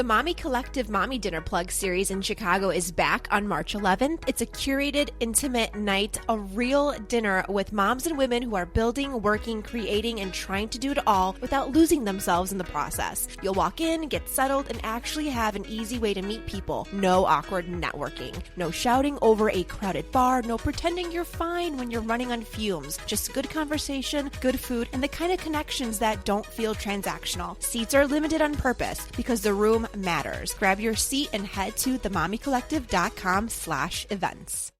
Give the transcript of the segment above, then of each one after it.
The Mommy Collective Mommy Dinner Plug series in Chicago is back on March 11th. It's a curated, intimate night, a real dinner with moms and women who are building, working, creating, and trying to do it all without losing themselves in the process. You'll walk in, get settled, and actually have an easy way to meet people. No awkward networking. No shouting over a crowded bar. No pretending you're fine when you're running on fumes. Just good conversation, good food, and the kind of connections that don't feel transactional. Seats are limited on purpose because the room matters. Grab your seat and head to themommycollective.com/events.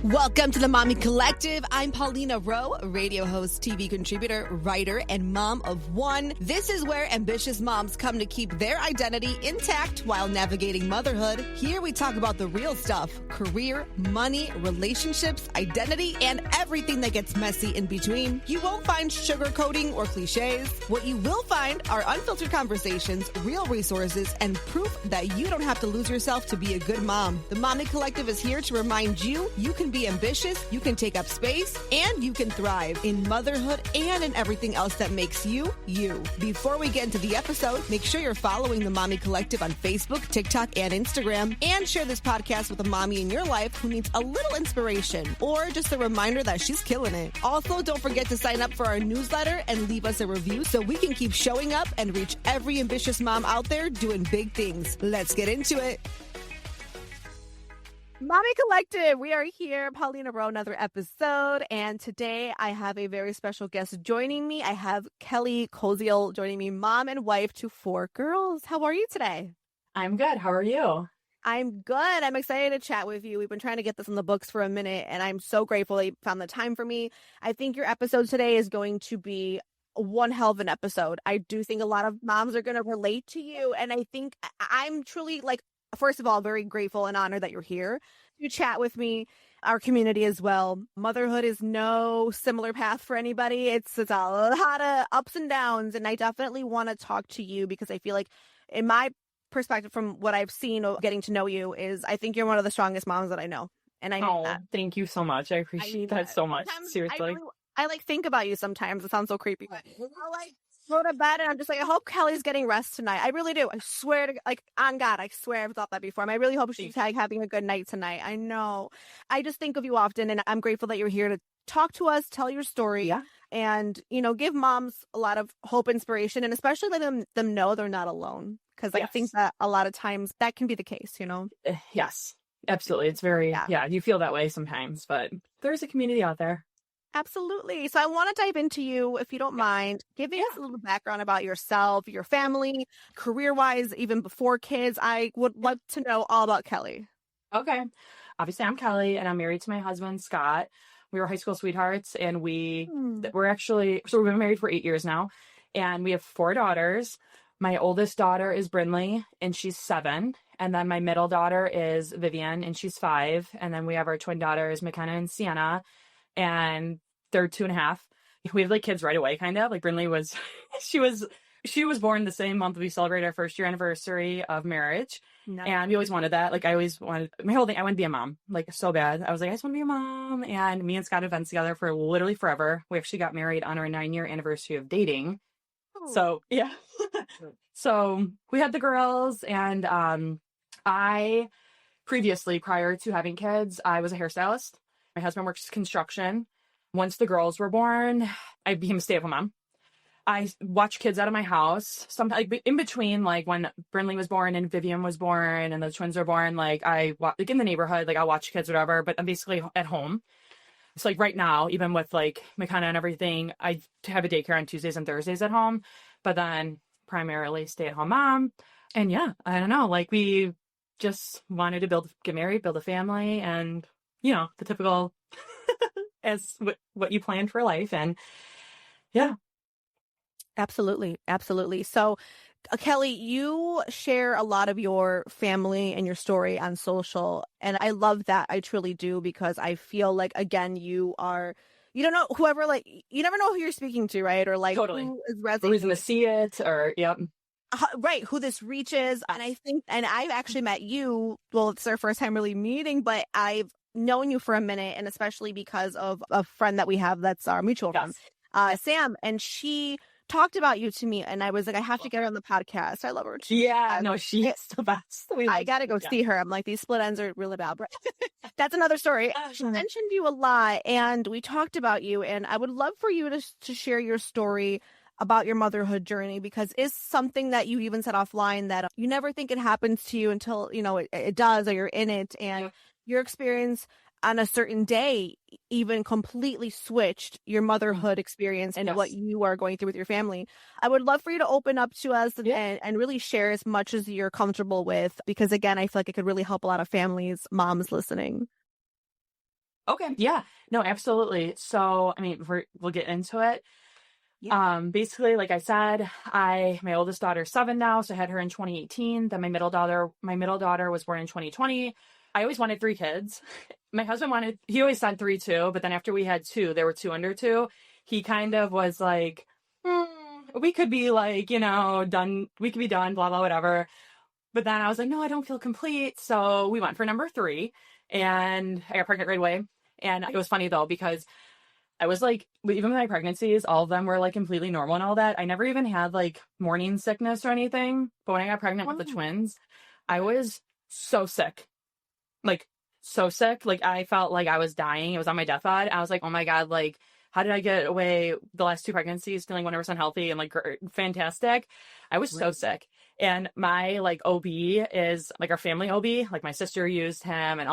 Welcome to the Mommy Collective. I'm Paulina Rowe, radio host, TV contributor, writer, and mom of one. This is where ambitious moms come to keep their identity intact while navigating motherhood. Here we talk about the real stuff: career, money, relationships, identity, and everything that gets messy in between. You won't find sugarcoating or cliches. What you will find are unfiltered conversations, real resources, and proof that you don't have to lose yourself to be a good mom. The Mommy Collective is here to remind you can be ambitious, you can take up space, and you can thrive in motherhood and in everything else that makes you, you. Before we get into the episode, make sure you're following the Mommy Collective on Facebook, TikTok, and Instagram, and share this podcast with a mommy in your life who needs a little inspiration or just a reminder that she's killing it. Also, don't forget to sign up for our newsletter and leave us a review so we can keep showing up and reach every ambitious mom out there doing big things. Let's get into it. Mommy Collective, we are here, Paulina Rowe, another episode, and today I have a very special guest joining me. I have Kellie Koziel joining me, mom and wife to 4 girls. How are you today? I'm good. How are you? I'm good. I'm excited to chat with you. We've been trying to get this in the books for a minute, and I'm so grateful that you found the time for me. I think your episode today is going to be one hell of an episode. I do think a lot of moms are going to relate to you, and I think I'm truly, first of all, very grateful and honored that you're here to chat with me, our community as well. Motherhood is no similar path for anybody. It's a lot of ups and downs, and I definitely want to talk to you because I feel like, in my perspective, from what I've seen getting to know you, is I think you're one of the strongest moms that I know. And I mean that. Thank you so much. I appreciate that so much. Sometimes seriously. I think about you sometimes. It sounds so creepy. But I'll go to bed and I'm just like, I hope Kellie's getting rest tonight. I really do. I swear to, on God, I swear I've thought that before. I really hope she's having a good night tonight. I know. I just think of you often, and I'm grateful that you're here to talk to us, tell your story, and, give moms a lot of hope, inspiration, and especially let them know they're not alone. Because I think that a lot of times that can be the case, Yes, absolutely. It's very, you feel that way sometimes, but there's a community out there. Absolutely. So I want to dive into you, if you don't mind, giving us a little background about yourself, your family, career-wise, even before kids. I would love to know all about Kellie. Okay. Obviously, I'm Kellie, and I'm married to my husband, Scott. We were high school sweethearts, and we've been married for 8 years now, and we have 4 daughters. My oldest daughter is Brinley, and she's 7. And then my middle daughter is Vivian, and she's 5. And then we have our twin daughters, McKenna and Sienna, and they're 2.5. We have kids right away, kind of. Brinley was, she was born the same month we celebrated our first year anniversary of marriage. Nice. And we always wanted that. I always wanted, my whole thing, I want to be a mom, so bad. I was like, I just want to be a mom. And me and Scott have been together for literally forever. We actually got married on our 9-year anniversary of dating. Oh. So, yeah. So we had the girls, and I previously, prior to having kids, I was a hairstylist. My husband works construction. Once the girls were born, I became a stay-at-home mom. I watched kids out of my house. Sometimes in between, when Brinley was born and Vivian was born and the twins were born, I in the neighborhood, I'll watch kids, whatever. But I'm basically at home. So right now, even with McKenna and everything, I have a daycare on Tuesdays and Thursdays at home. But then primarily stay-at-home mom. And I don't know. We just wanted to get married, build a family, and the typical as what you planned for life. And absolutely. So Kellie, you share a lot of your family and your story on social, and I love that. I truly do, because I feel again, you don't know you never know who you're speaking to, right? Or totally. Who is resonating. Who's going to see it, or right, who this reaches. And I think, and I've actually met you, well, it's our first time really meeting, but I've known you for a minute, and especially because of a friend that we have that's our mutual friend, Sam, and she talked about you to me, and I was like, I have to get her on the podcast. I love her too. Yeah, no, she's the best. I got to go see her. I'm like, these split ends are really bad. But that's another story. She mentioned you a lot, and we talked about you, and I would love for you to share your story about your motherhood journey, because it's something that you even said offline that you never think it happens to you until, you know, it does, or you're in it. And your experience on a certain day even completely switched your motherhood experience and what you are going through with your family. I would love for you to open up to us and really share as much as you're comfortable with, because again, I feel like it could really help a lot of families, moms listening. Okay. Yeah, no, absolutely. So, I mean, we'll get into it. Basically, like I said, my oldest daughter's 7 now, so I had her in 2018. Then my middle daughter was born in 2020. I always wanted 3 kids. My husband he always said 3 too, but then after we had 2, there were 2 under 2. He kind of was like, we could be like, you know, done. We could be done, blah, blah, whatever. But then I was like, no, I don't feel complete. So we went for number 3, and I got pregnant right away. And it was funny though, because I was like, even with my pregnancies, all of them were like completely normal and all that. I never even had like morning sickness or anything. But when I got pregnant with the twins, I was so sick. Like, so sick. Like, I felt like I was dying. It was on my deathbed. I was like, oh my God, like, how did I get away the last 2 pregnancies feeling 100% healthy and like fantastic? I was so sick. And my like OB is like our family OB. Like my sister used him and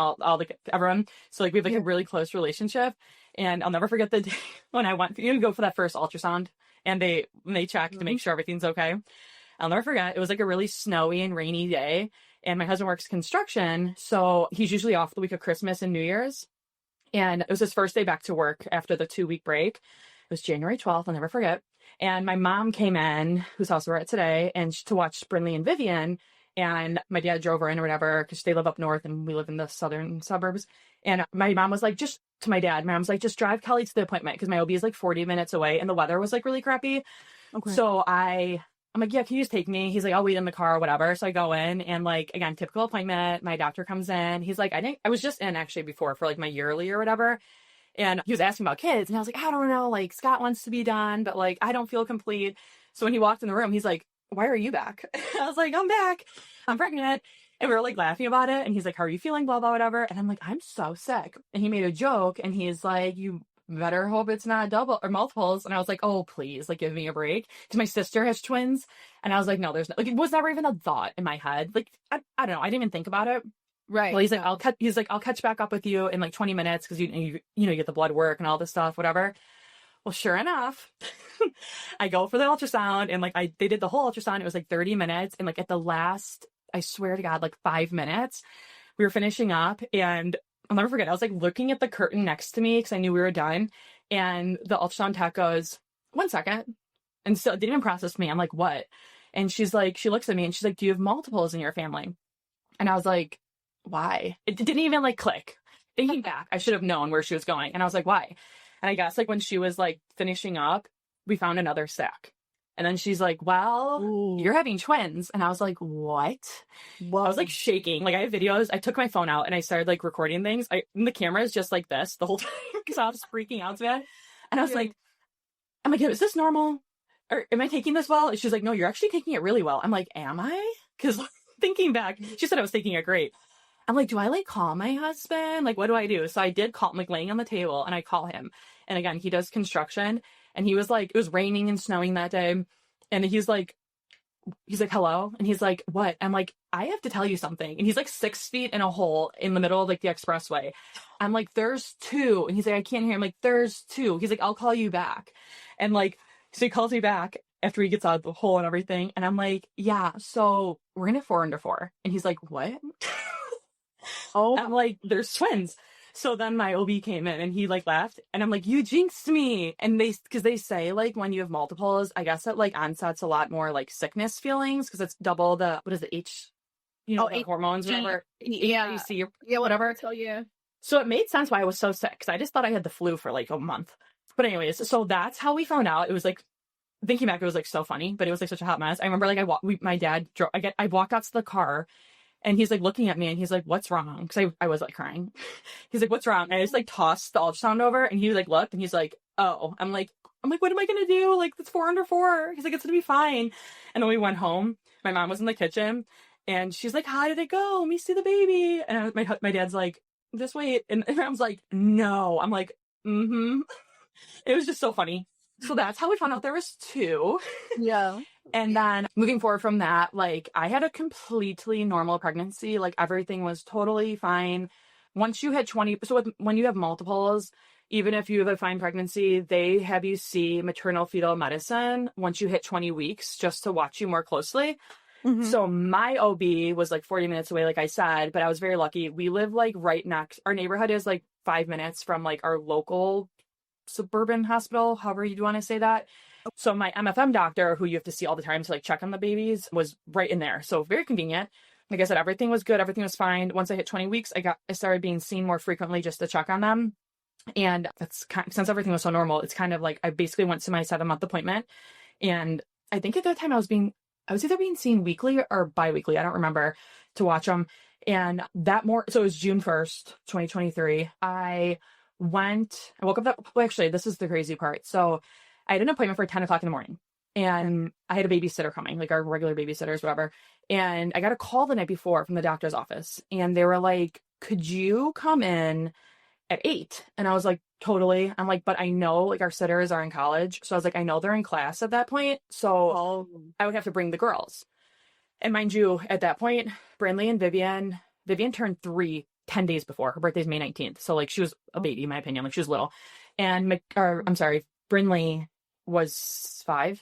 everyone. So like we have like a really close relationship. And I'll never forget the day when I went, go for that first ultrasound, and they check to make sure everything's okay. I'll never forget. It was like a really snowy and rainy day. And my husband works construction, so he's usually off the week of Christmas and New Year's. And it was his first day back to work after the 2-week break. It was January 12th, I'll never forget. And my mom came in, whose house we're at today, and to watch Brinley and Vivian. And my dad drove her in or whatever, because they live up north and we live in the southern suburbs. And my mom was like, just drive Kellie to the appointment, because my OB is like 40 minutes away and the weather was like really crappy. Okay. So I'm like, yeah, can you just take me? He's like, I'll wait in the car or whatever. So I go in, and like, again, typical appointment. My doctor comes in. He's like, I was just in actually before for like my yearly or whatever. And he was asking about kids. And I was like, I don't know. Like, Scott wants to be done, but like, I don't feel complete. So when he walked in the room, he's like, why are you back? I was like, I'm back. I'm pregnant. And we were like laughing about it. And he's like, how are you feeling? Blah, blah, whatever. And I'm like, I'm so sick. And he made a joke, and he's like, you better hope it's not double or multiples. And I was like, oh, please, like, give me a break. Because my sister has twins. And I was like, no, there's no, like, it was never even a thought in my head. Like, I don't know. I didn't even think about it. Right. Well, he's like, I'll catch back up with you in like 20 minutes. Cause you get the blood work and all this stuff, whatever. Well, sure enough, I go for the ultrasound, and like, they did the whole ultrasound. It was like 30 minutes. And like at the last, I swear to God, like 5 minutes, we were finishing up, and I'll never forget. I was like looking at the curtain next to me, because I knew we were done. And the ultrasound tech goes, 1 second. And so it didn't even process me. I'm like, what? And she's like, she looks at me and she's like, do you have multiples in your family? And I was like, why? It didn't even like click. Thinking back, I should have known where she was going. And I was like, why? And I guess like when she was like finishing up, we found another sack. And then she's like, well, you're having twins. And I was like, what? Whoa. I was like shaking. Like, I have videos. I took my phone out and I started like recording things. And the camera is just like this the whole time, because I was freaking out to it. And I was like, is this normal? Or am I taking this well? And she's like, no, you're actually taking it really well. I'm like, am I? Because thinking back, she said I was taking it great. I'm like, do I like call my husband? Like, what do I do? So I did call him, like laying on the table, and I call him. And again, he does construction, and he was like, it was raining and snowing that day. And he's like, hello. And he's like, what? I'm like, I have to tell you something. And he's like 6 feet in a hole in the middle of like the expressway. I'm like, there's 2. And he's like, I can't hear. I'm like, there's 2. He's like, I'll call you back. And like, so he calls me back after he gets out of the hole and everything. And I'm like, yeah, so we're in a 4 under 4. And he's like, what? Oh, I'm like, there's twins. So then my OB came in and he like laughed, and I'm like, you jinxed me. And because they say like when you have multiples, I guess that like onset's a lot more like sickness feelings, because it's double the, what is it, the hormones, whatever. Yeah. Whatever. I tell you. So it made sense why I was so sick, because I just thought I had the flu for like a month. But anyways, so that's how we found out. It was like, thinking back, it was like so funny, but it was like such a hot mess. I remember like my dad drove, I walked out to the car, and he's like looking at me, and he's like, what's wrong? Because I was like crying. He's like, what's wrong? And I just like tossed the ultrasound over, and he like looked, and he's like, oh. I'm like, I'm like, what am I going to do? Like, it's 4 under 4. He's like, it's going to be fine. And when we went home, my mom was in the kitchen and she's like, how did it go? Let me see the baby. And my dad's like, just wait. And I was like, no. I'm like, mm-hmm. It was just so funny. So that's how we found out there was 2. Yeah. And then moving forward from that, like, I had a completely normal pregnancy. Like, everything was totally fine. Once you hit 20, when you have multiples, even if you have a fine pregnancy, they have you see maternal fetal medicine once you hit 20 weeks just to watch you more closely. Mm-hmm. So my OB was like 40 minutes away, like I said, but I was very lucky. We live like right next. Our neighborhood is like 5 minutes from like our local suburban hospital, however you want to say that. So my MFM doctor, who you have to see all the time to like check on the babies, was right in there. So very convenient. Like I said, everything was good. Everything was fine. Once I hit 20 weeks, I started being seen more frequently just to check on them. And that's since everything was so normal, it's kind of like I basically went to my 7-month appointment. And I think at that time I was either being seen weekly or bi-weekly. I don't remember, to watch them. And so it was June 1st, 2023. I woke up actually, this is the crazy part. So I had an appointment for 10 o'clock in the morning and I had a babysitter coming, like our regular babysitters, whatever. And I got a call the night before from the doctor's office and they were like, could you come in at 8? And I was like, totally. I'm like, but I know like our sitters are in college. So I was like, I know they're in class at that point. So I would have to bring the girls. And mind you, at that point, Brindley and Vivian turned 3 10 days before. Her birthday's May 19th. So like she was a baby, in my opinion. Like she was little. And Brindley was 4,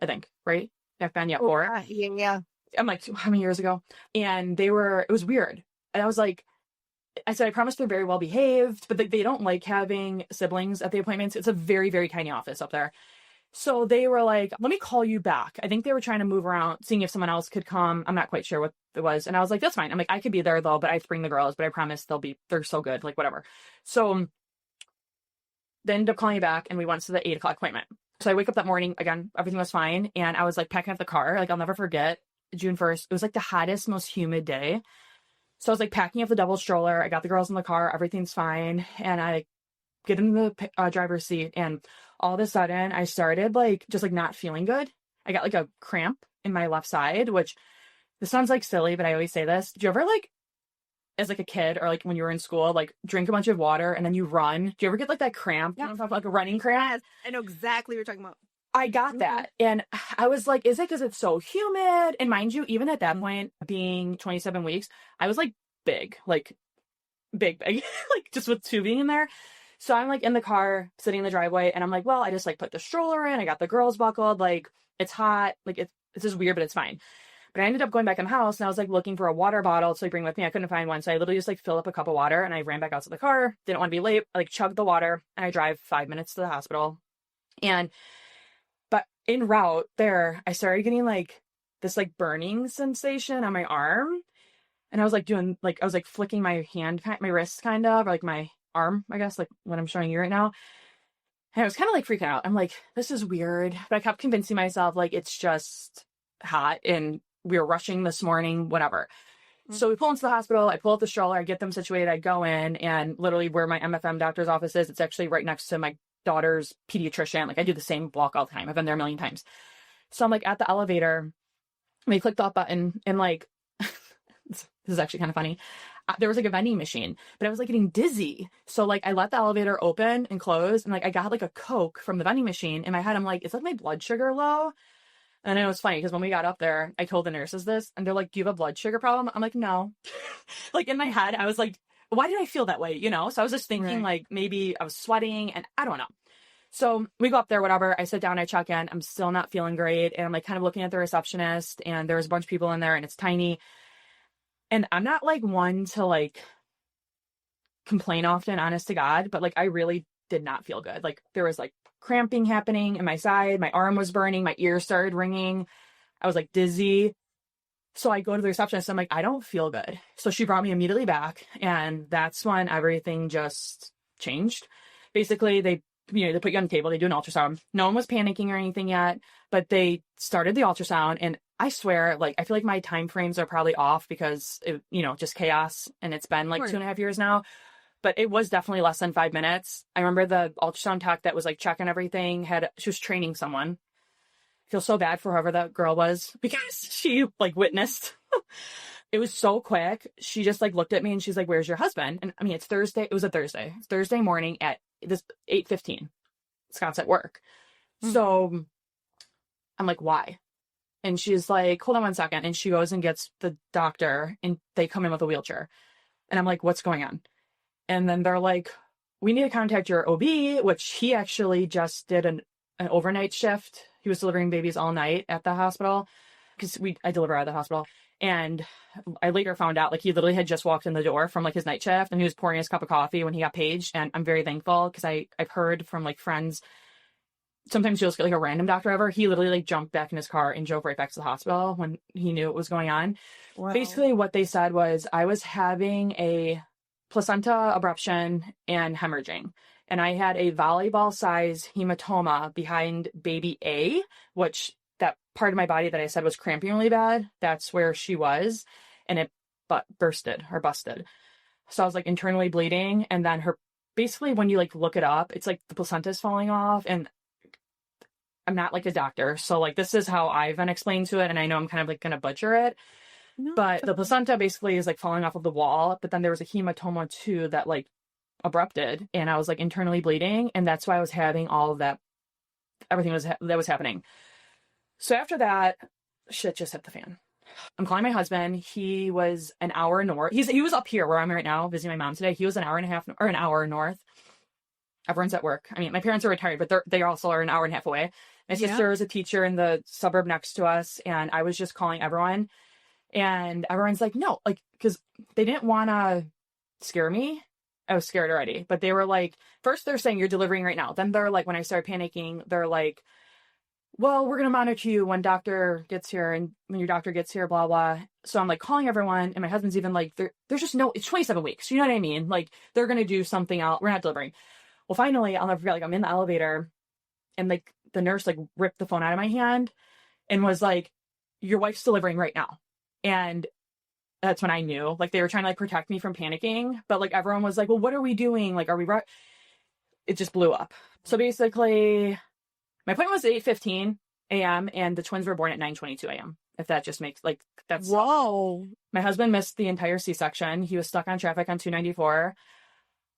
I think, right? Back then, yeah, 4. Yeah. I'm like, how many years ago? And it was weird. And I was like, I said, I promise they're very well behaved, but they don't like having siblings at the appointments. It's a very, very tiny office up there. So they were like, let me call you back. I think they were trying to move around, seeing if someone else could come. I'm not quite sure what it was. And I was like, that's fine. I'm like, I could be there though, but I have to bring the girls, but I promise they're so good, like whatever. So they ended up calling me back and we went to the 8 o'clock appointment. So I wake up that morning, again, everything was fine. And I was like packing up the car. Like I'll never forget June 1st. It was like the hottest, most humid day. So I was like packing up the double stroller. I got the girls in the car. Everything's fine. And I get in the driver's seat. And all of a sudden I started like, just like not feeling good. I got like a cramp in my left side, which this sounds like silly, but I always say this. Do you ever like, as like a kid or like when you were in school, like drink a bunch of water and then you run? Do you ever get like that cramp? Yeah. Like a running cramp? Yes, I know exactly what you're talking about. I got that. And I was like, is it because it's so humid? And mind you, even at that point, being 27 weeks, I was like big, like like just with tubing in there. So I'm like in the car, sitting in the driveway, and I'm like, well, I just like put the stroller in. I got the girls buckled. Like it's hot. Like it's just weird, but it's fine. But I ended up going back in the house and I was like looking for a water bottle to like bring with me. I couldn't find one. So I literally just like filled up a cup of water and I ran back out to the car. Didn't want to be late. I like chugged the water and I drive 5 minutes to the hospital. But en route there, I started getting like this like burning sensation on my arm. And I was like I was like flicking my wrist kind of, or like my arm, I guess, like what I'm showing you right now. And I was kind of like freaking out. I'm like, this is weird. But I kept convincing myself like it's just hot and we were rushing this morning, whatever. Mm-hmm. So we pull into the hospital. I pull out the stroller. I get them situated. I go in and literally where my MFM doctor's office is, it's actually right next to my daughter's pediatrician. Like I do the same block all the time. I've been there a million times. So I'm like at the elevator. We clicked the button and like, this is actually kind of funny. There was like a vending machine, but I was like getting dizzy. So like I let the elevator open and close and like I got like a Coke from the vending machine. In my head, I'm like, is like my blood sugar low? And it was funny because when we got up there, I told the nurses this and they're like, do you have a blood sugar problem? I'm like, no. Like in my head, I was like, why did I feel that way? You know? So I was just thinking like maybe I was sweating and I don't know. So we go up there, whatever. I sit down, I check in. I'm still not feeling great. And I'm like kind of looking at the receptionist and there's a bunch of people in there and it's tiny. And I'm not like one to like complain often, honest to God, but like I really did not feel good. Like there was like cramping happening in my side. My arm was burning. My ears started ringing. I was like dizzy. So I go to the receptionist. I'm like, I don't feel good. So she brought me immediately back. And that's when everything just changed. Basically, they put you on the table. They do an ultrasound. No one was panicking or anything yet, but they started the ultrasound. And I swear, like, I feel like my time frames are probably off because, just chaos. And it's been like 2.5 years now. but it was definitely less than 5 minutes. I remember the ultrasound tech that was like checking everything she was training someone. I feel so bad for whoever that girl was because she like witnessed. It was so quick. She just like looked at me and she's like, "Where's your husband?" And I mean, it's Thursday. It was a Thursday. It's Thursday morning at this 8:15. Scott's at work. So I'm like, "Why?" And she's like, "Hold on one second." And she goes and gets the doctor and they come in with a wheelchair. And I'm like, "What's going on?" And then they're like, "We need to contact your OB," which he actually just did an overnight shift. He was delivering babies all night at the hospital because I deliver at the hospital. And I later found out like he literally had just walked in the door from like his night shift and he was pouring his cup of coffee when he got paged. And I'm very thankful because I've heard from like friends, sometimes you'll just get like a random doctor ever. He literally like jumped back in his car and drove right back to the hospital when he knew what was going on. Wow. Basically what they said was I was having a placenta abruption and hemorrhaging. And I had a volleyball size hematoma behind baby A, which that part of my body that I said was cramping really bad, that's where she was. And it busted. So I was like internally bleeding. And then basically when you like look it up, it's like the placenta is falling off. And I'm not like a doctor. So like this is how I've been explained to it. And I know I'm kind of like going to butcher it. No. But the placenta basically is like falling off of the wall. But then there was a hematoma too that like abrupted. And I was like internally bleeding. And that's why I was having all of that. Everything that was happening. So after that, shit just hit the fan. I'm calling my husband. He was an hour north. He was up here where I'm right now visiting my mom today. He was an hour north. Everyone's at work. I mean, my parents are retired, but they also are an hour and a half away. My sister is a teacher in the suburb next to us. And I was just calling everyone. And everyone's like, no, like, because they didn't want to scare me. I was scared already. But they were like, first they're saying you're delivering right now. Then they're like, when I started panicking, they're like, well, we're going to monitor you when doctor gets here and when your doctor gets here, blah, blah. So I'm like calling everyone. And my husband's even like, there's just it's 27 weeks. You know what I mean? Like they're going to do something else. We're not delivering. Well, finally, I'll never forget, like I'm in the elevator and like the nurse like ripped the phone out of my hand and was like, your wife's delivering right now. And that's when I knew like they were trying to like protect me from panicking. But like everyone was like, well, what are we doing? Like, are we right? It just blew up. So basically my appointment was at 8:15 a.m. and the twins were born at 9:22 a.m. If that just makes like that's. Whoa. My husband missed the entire C-section. He was stuck on traffic on 294.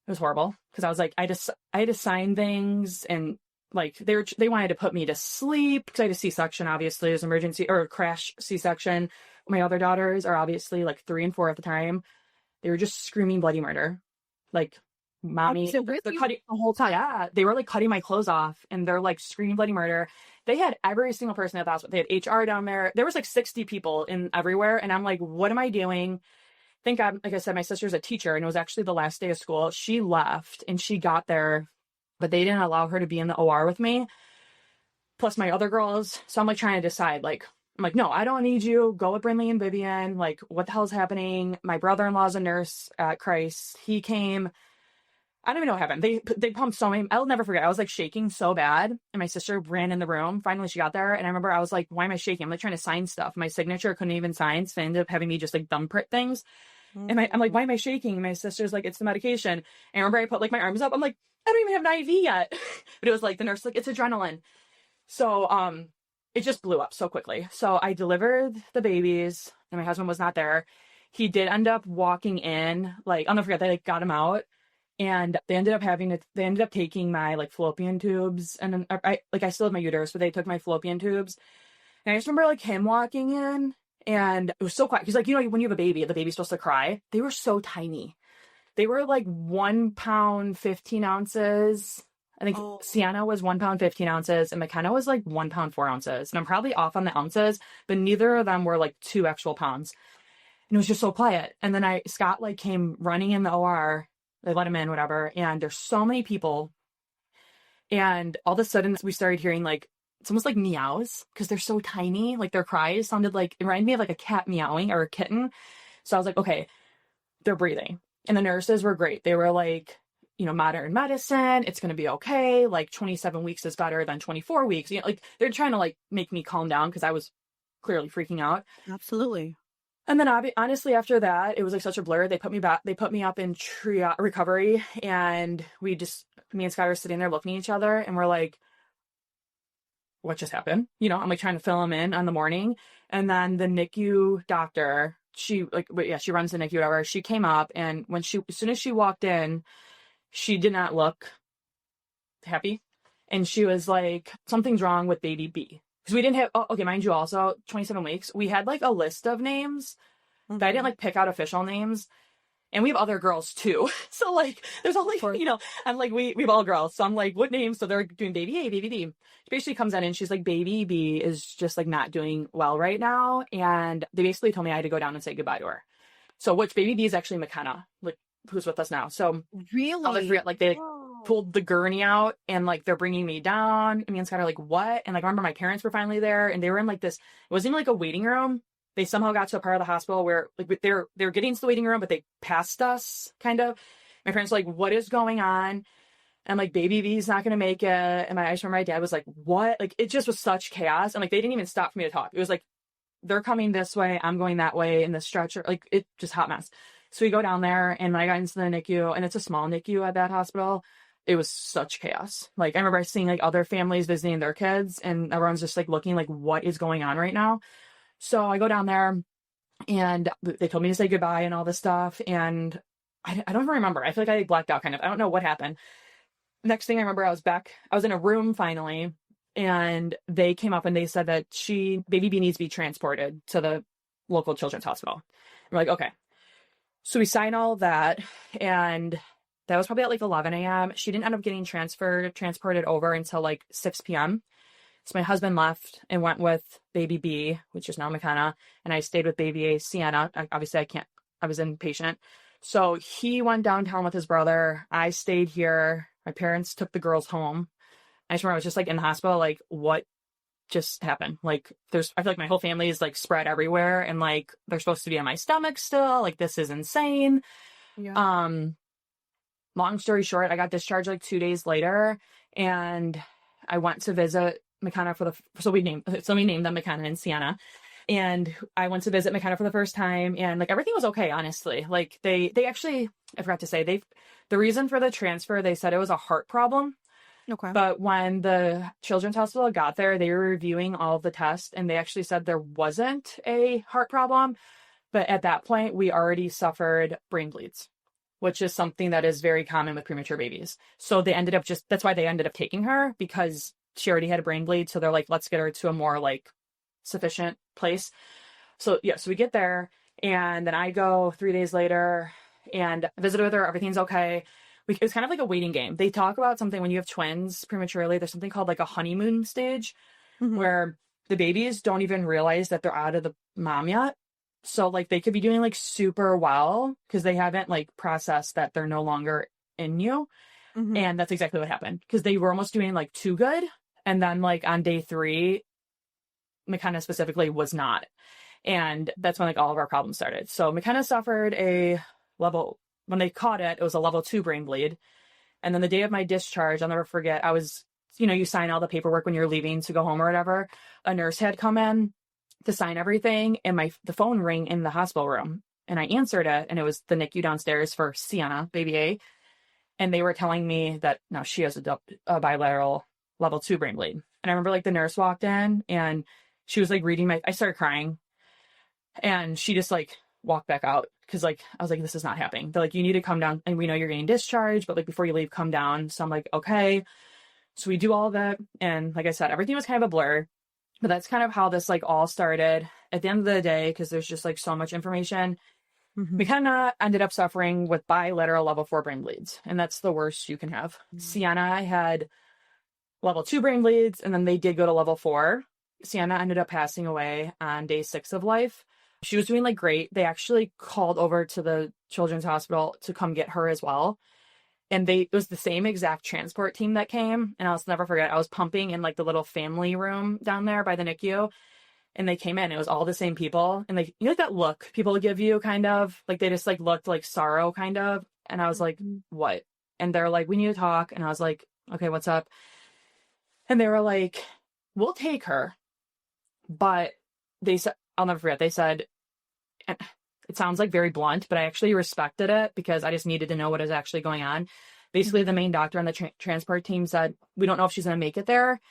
It was horrible because I was like, I had to sign things and like they wanted to put me to sleep because I had a C-section, obviously, it was emergency or crash C-section. My other daughters are obviously like 3 and 4 at the time. They were just screaming bloody murder. Like, mommy, so they're cutting the whole time. Yeah, they were like cutting my clothes off and they're like screaming bloody murder. They had every single person at the hospital. They had HR down there. There was like 60 people in everywhere. And I'm like, what am I doing? Thank God, like I said, my sister's a teacher and it was actually the last day of school. She left and she got there, but they didn't allow her to be in the OR with me. Plus my other girls. So I'm like trying to decide, like, I'm like, no, I don't need you. Go with Brinley and Vivian. Like, what the hell is happening? My brother-in-law's a nurse at Christ. He came. I don't even know what happened. They pumped so many. I'll never forget. I was like shaking so bad. And my sister ran in the room. Finally, she got there. And I remember I was like, why am I shaking? I'm like trying to sign stuff. My signature couldn't even sign. So they ended up having me just like thumbprint things. And I'm like, why am I shaking? My sister's like, it's the medication. And I remember I put like my arms up. I'm like, I don't even have an IV yet. But it was like the nurse, like, it's adrenaline. So it just blew up so quickly. So I delivered the babies and my husband was not there. He did end up walking in, like, I'll never forget, they like got him out. And they ended up taking my like fallopian tubes. And then I still have my uterus, but they took my fallopian tubes. And I just remember like him walking in and it was so quiet. He's like, you know, when you have a baby, the baby's supposed to cry. They were so tiny. They were like 1 pound, 15 ounces. I think Sienna was 1 pound, 15 ounces and McKenna was like 1 pound, 4 ounces. And I'm probably off on the ounces, but neither of them were like 2 actual pounds. And it was just so quiet. And then Scott like came running in the OR. They let him in, whatever. And there's so many people. And all of a sudden we started hearing like, it's almost like meows because they're so tiny. Like their cries sounded like, it reminded me of like a cat meowing or a kitten. So I was like, okay, they're breathing. And the nurses were great. They were like, you know, modern medicine, it's going to be okay. Like 27 weeks is better than 24 weeks. You know, like they're trying to like make me calm down because I was clearly freaking out. Absolutely. And then honestly, after that, it was like such a blur. They put me up in recovery, and me and Scott are sitting there looking at each other, and we're like, what just happened? I'm like trying to fill him in on the morning. And then the NICU doctor, she runs the NICU, whatever. She came up, and as soon as she walked in, she did not look happy. And she was like, something's wrong with baby B. Because we didn't have, okay, mind you, also 27 weeks, we had like a list of names, but I didn't like pick out official names. And we have other girls too. So like, there's only, I'm like, we have all girls. So I'm like, what names? So they're doing baby A, baby B. She basically comes in and she's like, baby B is just like not doing well right now. And they basically told me I had to go down and say goodbye to her. So which baby B is actually McKenna, like who's with us now. So really, like they pulled the gurney out and like they're bringing me down. And me and Scott are like, what? And like, I remember my parents were finally there and they were in like this, it wasn't even like a waiting room. They somehow got to a part of the hospital where like they're getting to the waiting room, but they passed us kind of. My parents were like, what is going on? And like, baby V's not going to make it. And I just remember my dad was like, what? Like, it just was such chaos. And like, they didn't even stop for me to talk. It was like, they're coming this way, I'm going that way in the stretcher. Like, it just hot mess. So we go down there and when I got into the NICU, and it's a small NICU at that hospital, it was such chaos. Like, I remember seeing like other families visiting their kids and everyone's just like looking like, what is going on right now? So I go down there and they told me to say goodbye and all this stuff. And I don't even remember. I feel like I blacked out kind of. I don't know what happened. Next thing I remember, I was in a room finally, and they came up and they said that baby B needs to be transported to the local children's hospital. We're like, okay. So we sign all of that, and that was probably at like 11 a.m. She didn't end up getting transported over until like 6 p.m. So my husband left and went with baby B, which is now McKenna, and I stayed with baby A, Sienna. Obviously, I was inpatient. So he went downtown with his brother. I stayed here. My parents took the girls home. I just remember I was just like in the hospital, like, what just happened? Like, I feel like my whole family is like spread everywhere, and like they're supposed to be on my stomach still. Like, this is insane. Yeah. Long story short, I got discharged like 2 days later, and I went to visit McKenna so we named them McKenna and Sienna. And I went to visit McKenna for the first time, and like everything was okay, honestly. Like they actually, I forgot to say, the reason for the transfer, they said it was a heart problem. Okay. But when the children's hospital got there, they were reviewing all of the tests, and they actually said there wasn't a heart problem. But at that point, we already suffered brain bleeds, which is something that is very common with premature babies. So that's why they ended up taking her, because she already had a brain bleed. So they're like, let's get her to a more like sufficient place. So yeah, so we get there, and then I go 3 days later and visit with her. Everything's okay. It was kind of like a waiting game. They talk about something when you have twins prematurely, there's something called like a honeymoon stage, where the babies don't even realize that they're out of the mom yet. So like they could be doing like super well because they haven't like processed that they're no longer in you. And that's exactly what happened, because they were almost doing like too good. And then like on day 3, McKenna specifically was not. And that's when like all of our problems started. So McKenna suffered when they caught it, it was a level 2 brain bleed. And then the day of my discharge, I'll never forget, I was, you sign all the paperwork when you're leaving to go home or whatever. A nurse had come in to sign everything, and the phone rang in the hospital room, and I answered it, and it was the NICU downstairs for Sienna, baby A. And they were telling me that now she has a bilateral level 2 brain bleed. And I remember like the nurse walked in and she was like reading I started crying, and she just like walked back out, because like I was like, this is not happening. They're like, you need to come down, and we know you're getting discharged, but like before you leave, come down. So I'm like, okay. So we do all of that, and like I said, everything was kind of a blur, but that's kind of how this like all started. At the end of the day, because there's just like so much information, McKenna ended up suffering with bilateral level 4 brain bleeds, and that's the worst you can have. Sienna had level 2 brain bleeds, and then they did go to level 4. Sienna ended up passing away on day 6 of life. She was doing like great. They actually called over to the children's hospital to come get her as well. And it was the same exact transport team that came. And I'll never forget, I was pumping in like the little family room down there by the NICU. And they came in, it was all the same people. And like, like that look people give you, kind of like, they just like looked like sorrow kind of. And I was like, what? And they're like, we need to talk. And I was like, okay, what's up? And they were like, we'll take her. But they said, I'll never forget, they said, and it sounds like very blunt, but I actually respected it because I just needed to know what is actually going on. Basically, the main doctor on the transport team said, we don't know if she's going to make it there.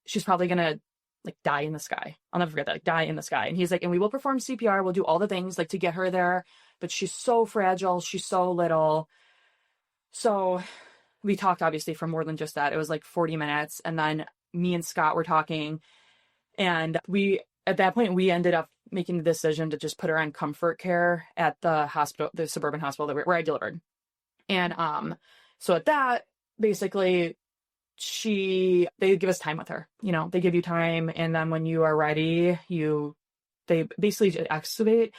She's probably going to like die in the sky. I'll never forget that, like die in the sky. And he's like, and we will perform CPR. We'll do all the things like to get her there, but she's so fragile. She's so little. So we talked obviously for more than just that. It was like 40 minutes. And then me and Scott were talking, and at that point, we ended up making the decision to just put her on comfort care at the hospital, the suburban hospital where I delivered. And, so at that, basically they give us time with her, they give you time. And then when you are ready, they basically extubate.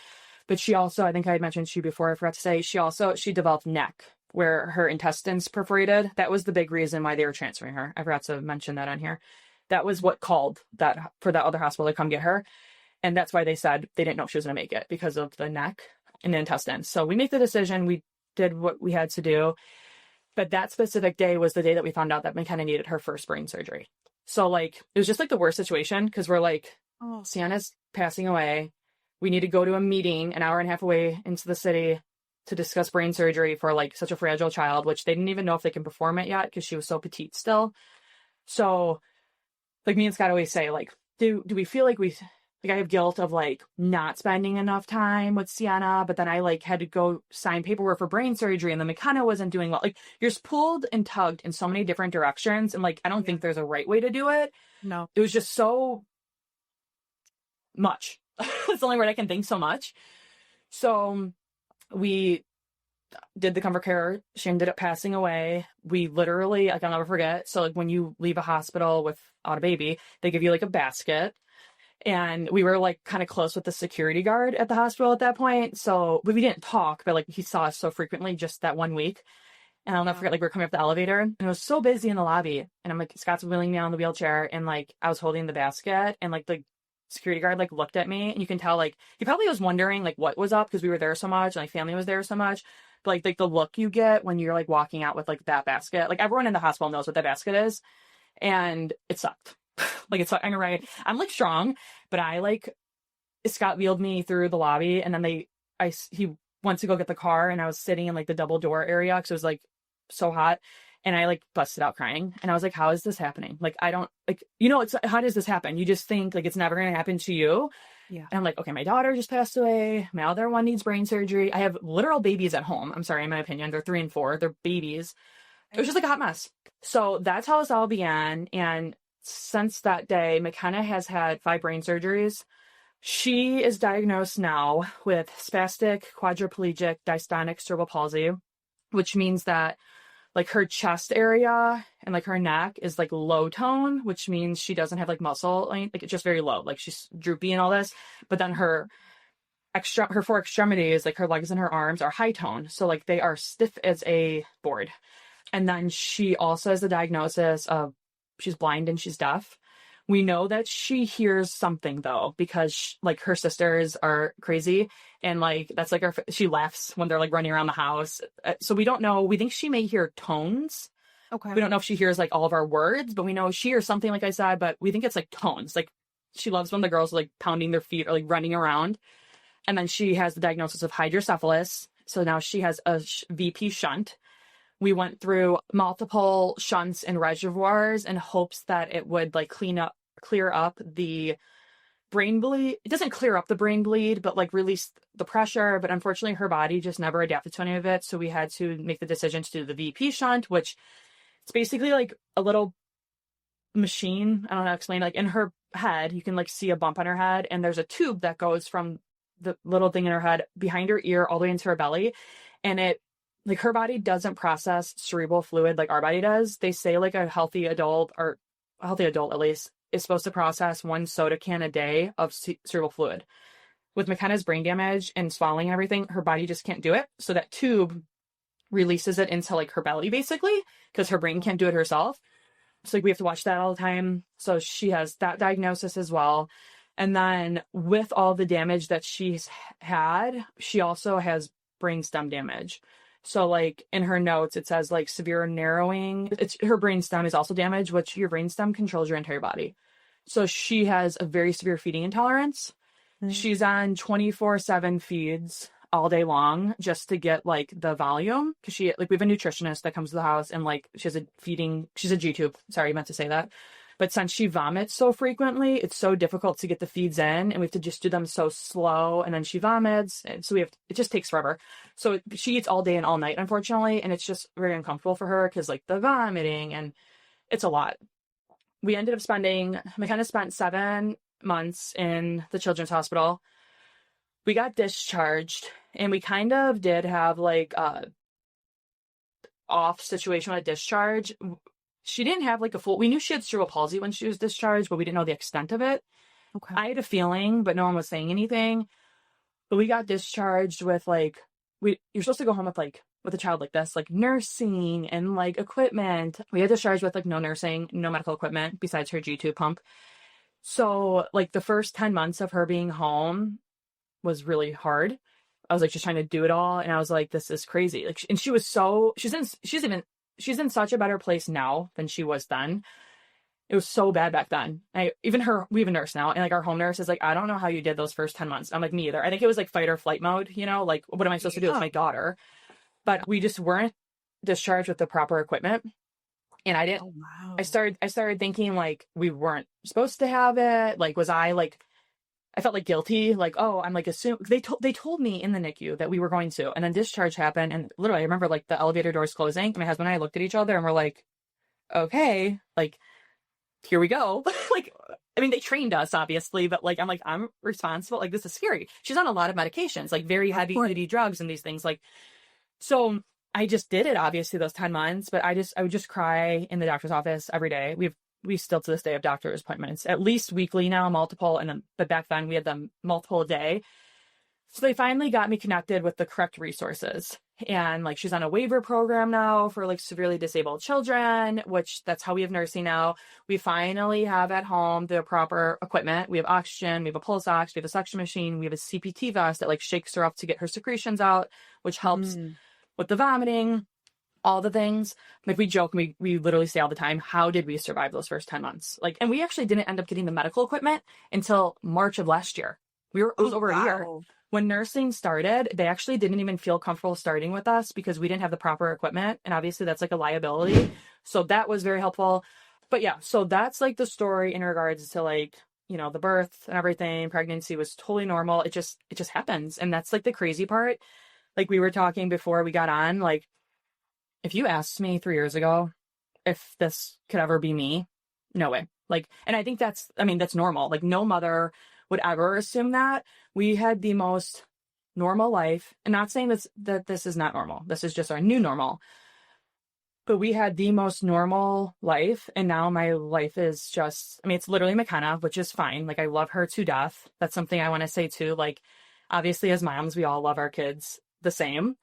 But she also, I think I had mentioned to you before, I forgot to say, she developed neck where her intestines perforated. That was the big reason why they were transferring her. I forgot to mention that on here. That was what called that for that other hospital to come get her. And that's why they said they didn't know if she was going to make it because of the neck and the intestines. So we made the decision. We did what we had to do. But that specific day was the day that we found out that McKenna needed her first brain surgery. So like, it was just like the worst situation because we're like, oh, Sienna's passing away. We need to go to a meeting an hour and a half away into the city to discuss brain surgery for like such a fragile child, which they didn't even know if they can perform it yet because she was so petite still. So like me and Scott always say, like, do we feel like I have guilt of like not spending enough time with Sienna, but then I like had to go sign paperwork for brain surgery and then McKenna wasn't doing well. Like you're just pulled and tugged in so many different directions. And like, I don't think there's a right way to do it. No, it was just so much. It's the only word I can think, so much. So we did the comfort care. She ended up passing away. We literally, like, I'll never forget. So like when you leave a hospital without a baby, they give you like a basket. And we were like kind of close with the security guard at the hospital at that point. So we didn't talk, but like he saw us so frequently just that 1 week. And I'll never forget, like we were coming up the elevator and it was so busy in the lobby. And I'm like, Scott's wheeling me on the wheelchair. And like, I was holding the basket and like the security guard like looked at me and you can tell like, he probably was wondering like what was up because we were there so much and my family was there so much. But like the look you get when you're like walking out with like that basket, like everyone in the hospital knows what that basket is. And it sucked. Like it's, I'm right. I'm like strong, but Scott wheeled me through the lobby and then he went to go get the car and I was sitting in like the double door area because it was like so hot and I like busted out crying and I was like, how is this happening? Like, I don't like, it's, how does this happen? You just think like it's never going to happen to you. Yeah. And I'm like, okay, my daughter just passed away. My other one needs brain surgery. I have literal babies at home. I'm sorry, in my opinion, they're 3 and 4. They're babies. It was just like a hot mess. So that's how this all began. And since that day, McKenna has had 5 brain surgeries. She is diagnosed now with spastic quadriplegic dystonic cerebral palsy, which means that like her chest area and like her neck is like low tone, which means she doesn't have like muscle, like it's just very low. Like she's droopy and all this, but then her 4 extremities, like her legs and her arms are high tone. So like they are stiff as a board. And then she also has the diagnosis of she's blind and she's deaf. We know that she hears something though, because like her sisters are crazy and like, that's like she laughs when they're like running around the house. So we don't know. We think she may hear tones. Okay. We don't know if she hears like all of our words, but we know she hears something, like I said, but we think it's like tones. Like she loves when the girls are like pounding their feet or like running around. And then she has the diagnosis of hydrocephalus. So now she has a VP shunt. We went through multiple shunts and reservoirs in hopes that it would like clear up the brain bleed. It doesn't clear up the brain bleed, but like release the pressure. But unfortunately, her body just never adapted to any of it. So we had to make the decision to do the VP shunt, which it's basically like a little machine. I don't know how to explain. Like in her head, you can like see a bump on her head, and there's a tube that goes from the little thing in her head behind her ear all the way into her belly, and it. Like her body doesn't process cerebral fluid like our body does. They say like a healthy adult at least is supposed to process 1 soda can a day of cerebral fluid. With McKenna's brain damage and swallowing and everything, her body just can't do it. So that tube releases it into like her belly basically because her brain can't do it herself. So like we have to watch that all the time. So she has that diagnosis as well. And then with all the damage that she's had, she also has brainstem damage. So like in her notes, it says like severe narrowing. Her brainstem is also damaged, which your brainstem controls your entire body. So she has a very severe feeding intolerance. She's on 24/7 feeds all day long just to get like the volume. Cause we have a nutritionist that comes to the house and like she's a G-tube. Sorry, I meant to say that. But since she vomits so frequently, it's so difficult to get the feeds in and we have to just do them so slow. And then she vomits. And so it just takes forever. So she eats all day and all night, unfortunately. And it's just very uncomfortable for her because like the vomiting and it's a lot. We ended up McKenna spent 7 months in the children's hospital. We got discharged and we kind of did have like a off situation with discharge. She didn't have like we knew she had cerebral palsy when she was discharged, but we didn't know the extent of it. Okay. I had a feeling, but no one was saying anything. But we got discharged with like, you're supposed to go home with a child like this, like nursing and like equipment. We had discharged with like no nursing, no medical equipment besides her G-tube pump. So like the first 10 months of her being home was really hard. I was like just trying to do it all. And I was like, this is crazy. Like, and she's in such a better place now than she was then. It was so bad back then. We have a nurse now and like our home nurse is like, I don't know how you did those first 10 months. I'm like, me either. I think it was like fight or flight mode, like what am I supposed to do with my daughter? But we just weren't discharged with the proper equipment. And I didn't, wow. I started thinking like we weren't supposed to have it. Like, I felt like guilty. Like, oh, I'm like, they told me in the NICU that we were going to, and then discharge happened. And literally I remember like the elevator doors closing and my husband and I looked at each other and we're like, okay, like, here we go. Like, I mean, they trained us obviously, but like, I'm responsible. Like, this is scary. She's on a lot of medications, like very heavy duty drugs and these things like, so I just did it obviously those 10 months, but I would just cry in the doctor's office every day. We still to this day have doctor's appointments, at least weekly now, multiple. But back then we had them multiple a day. So they finally got me connected with the correct resources. And like, she's on a waiver program now for like severely disabled children, which that's how we have nursing now. We finally have at home the proper equipment. We have oxygen, we have a pulse ox, we have a suction machine, we have a CPT vest that like shakes her up to get her secretions out, which helps with the vomiting, all the things. Like we joke, we literally say all the time, how did we survive those first 10 months? Like, and we actually didn't end up getting the medical equipment until March of last year. It was over a year. When nursing started, they actually didn't even feel comfortable starting with us because we didn't have the proper equipment. And obviously that's like a liability. So that was very helpful. But yeah, so that's like the story in regards to like, the birth and everything. Pregnancy was totally normal. It just happens. And that's like the crazy part. Like we were talking before we got on, like, if you asked me 3 years ago if this could ever be me, no way. Like, and I think that's normal. Like no mother would ever assume that. We had the most normal life, and not saying that this is not normal. This is just our new normal. But we had the most normal life, and now my life is just, it's literally McKenna, which is fine. Like I love her to death. That's something I want to say too. Like obviously as moms, we all love our kids the same.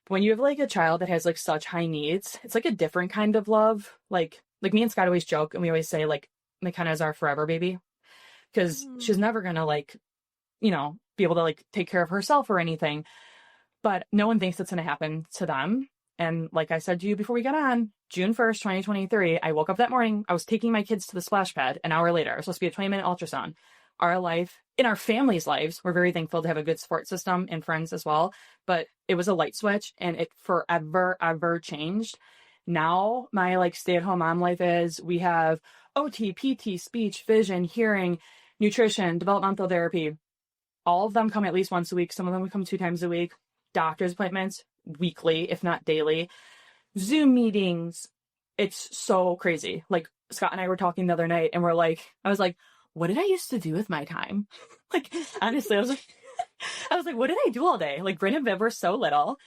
When you have like a child that has like such high needs, it's like a different kind of love. Like me and Scott always joke and we always say like McKenna is our forever baby because she's never going to like, be able to like take care of herself or anything, but no one thinks it's going to happen to them. And like I said to you before we got on, June 1st, 2023, I woke up that morning, I was taking my kids to the splash pad an hour later. It was supposed to be a 20-minute ultrasound. Our life, in our family's lives, we're very thankful to have a good support system and friends as well. But it was a light switch and it forever, ever changed. Now my like stay-at-home mom life is we have OT, PT, speech, vision, hearing, nutrition, developmental therapy. All of them come at least once a week. Some of them come 2 times a week. Doctor's appointments weekly, if not daily. Zoom meetings. It's so crazy. Like Scott and I were talking the other night and I was like, what did I used to do with my time? Like, honestly, I was like, what did I do all day? Like, Bryn and Viv were so little.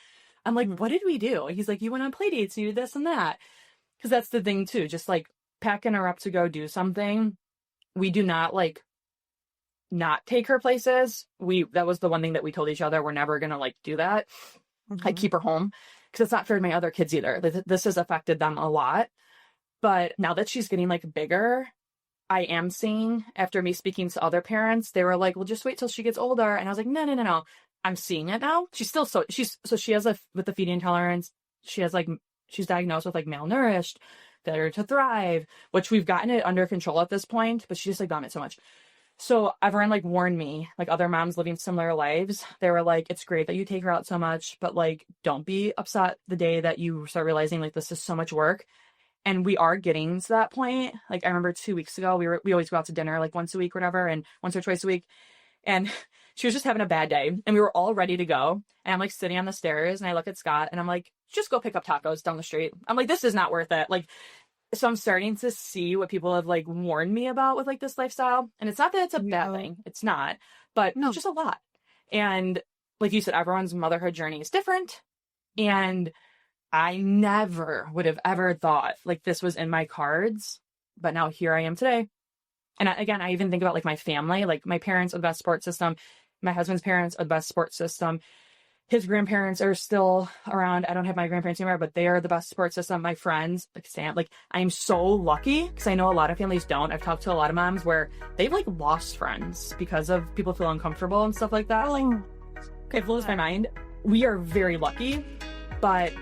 I'm like, what did we do? He's like, you went on play dates, you did this and that. Because that's the thing too. Just like packing her up to go do something. We do not like not take her places. That was the one thing that we told each other. We're never going to like do that. I keep her home because it's not fair to my other kids either. This has affected them a lot. But now that she's getting like bigger, I am seeing, after me speaking to other parents, they were like, well, just wait till she gets older. And I was like, no. I'm seeing it now. She's still she has with the feeding intolerance, she's diagnosed with like malnourished, failure to thrive, which we've gotten it under control at this point, but she just like vomits so much. So everyone like warned me, like other moms living similar lives. They were like, it's great that you take her out so much, but like, don't be upset the day that you start realizing like this is so much work. And we are getting to that point. Like I remember 2 weeks ago, we always go out to dinner like once a week or whatever, and once or twice a week. And she was just having a bad day and we were all ready to go. And I'm like sitting on the stairs and I look at Scott and I'm like, just go pick up tacos down the street. I'm like, this is not worth it. Like, so I'm starting to see what people have like warned me about with like this lifestyle. And it's not that it's a bad thing. It's not, but no, just a lot. And like you said, everyone's motherhood journey is different. And I never would have ever thought like this was in my cards, but now here I am today. And again, I even think about like my family, like my parents are the best support system. My husband's parents are the best support system. His grandparents are still around. I don't have my grandparents anymore, but they are the best support system. My friends, like Sam, like I am so lucky because I know a lot of families don't. I've talked to a lot of moms where they've like lost friends because of people feel uncomfortable and stuff like that. Like, okay, it blows my mind. We are very lucky, but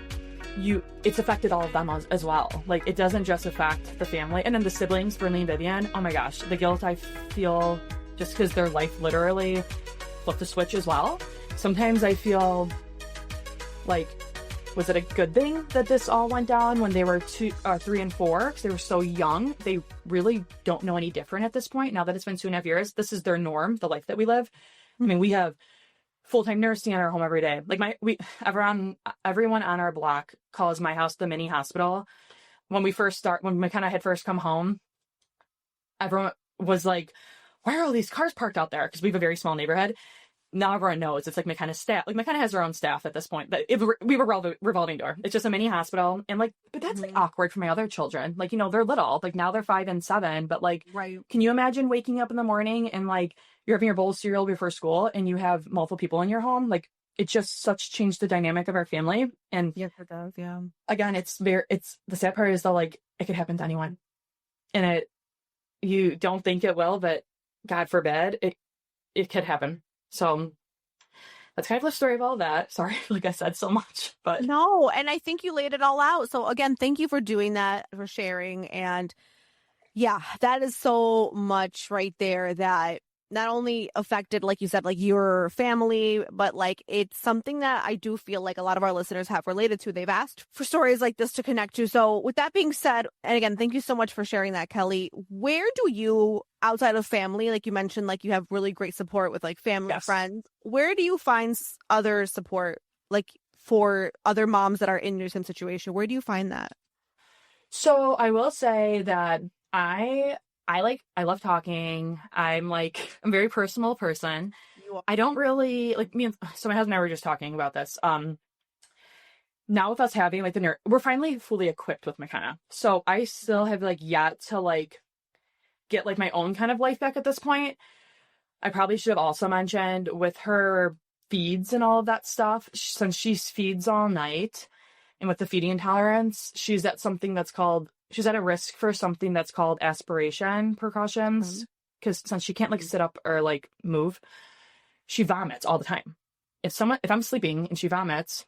it's affected all of them as well. Like it doesn't just affect the family. And then the siblings for me and Vivian, oh my gosh, the guilt I feel just because their life literally flipped the switch as well. Sometimes I feel like, was it a good thing that this all went down when they were 3 and 4? Because they were so young. They really don't know any different at this point. Now that it's been 2.5 years, this is their norm, the life that we live. I mean, we have full-time nursing in our home every day. Like everyone on our block calls my house the mini hospital. When McKenna had first come home, everyone was like, why are all these cars parked out there? Because we have a very small neighborhood. Now everyone knows it's like McKenna's staff. Like McKenna has her own staff at this point, but we were revolving door. It's just a mini hospital. And like, but that's like awkward for my other children. Like, you know, they're little, like now they're 5 and 7, but like, right. Can you imagine waking up in the morning and like you're having your bowl of cereal before school and you have multiple people in your home? Like it just such changed the dynamic of our family. And yes, it does. Yeah. Again, it's the sad part is that like it could happen to anyone and you don't think it will, but God forbid it could happen. So that's kind of the story of all that. Sorry, like I said so much, but no. And I think you laid it all out. So again, thank you for doing that, for sharing. And yeah, that is so much right there that not only affected, like you said, like your family, but like it's something that I do feel like a lot of our listeners have related to. They've asked for stories like this to connect to. So with that being said, and again, thank you so much for sharing that, Kellie. Where do you, outside of family, like you mentioned, like you have really great support with like family and friends, where do you find other support, like for other moms that are in your same situation? Where do you find that? So I will say that I love talking. I'm a very personal person. I don't really like so my husband and I were just talking about this. Now with us having like we're finally fully equipped with McKenna. So I still have like yet to like get like my own kind of life back at this point. I probably should have also mentioned with her feeds and all of that stuff, since she feeds all night and with the feeding intolerance, she's at a risk for something that's called aspiration precautions. Because since she can't like sit up or like move, she vomits all the time. If I'm sleeping and she vomits,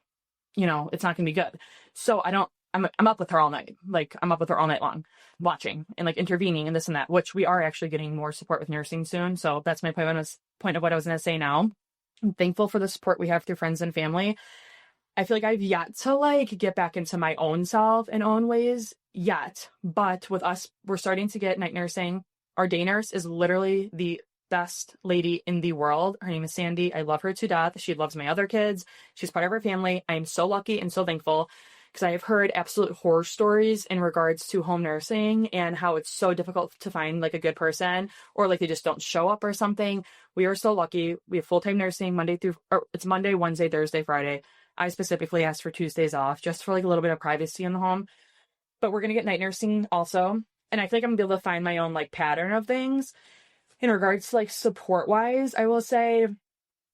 you know, it's not gonna be good. So I'm up with her all night. Like I'm up with her all night long, watching and like intervening and this and that, which we are actually getting more support with nursing soon. So that's my point of what I was gonna say now. I'm thankful for the support we have through friends and family. I feel like I've yet to like get back into my own self and own ways yet. But with us, we're starting to get night nursing. Our day nurse is literally the best lady in the world. Her name is Sandy. I love her to death. She loves my other kids. She's part of our family. I am so lucky and so thankful because I have heard absolute horror stories in regards to home nursing and how it's so difficult to find like a good person or like they just don't show up or something. We are so lucky. We have full-time nursing it's Monday, Wednesday, Thursday, Friday. I specifically asked for Tuesdays off just for like a little bit of privacy in the home, but we're going to get night nursing also. And I feel like I'm going to be able to find my own like pattern of things in regards to like support wise. I will say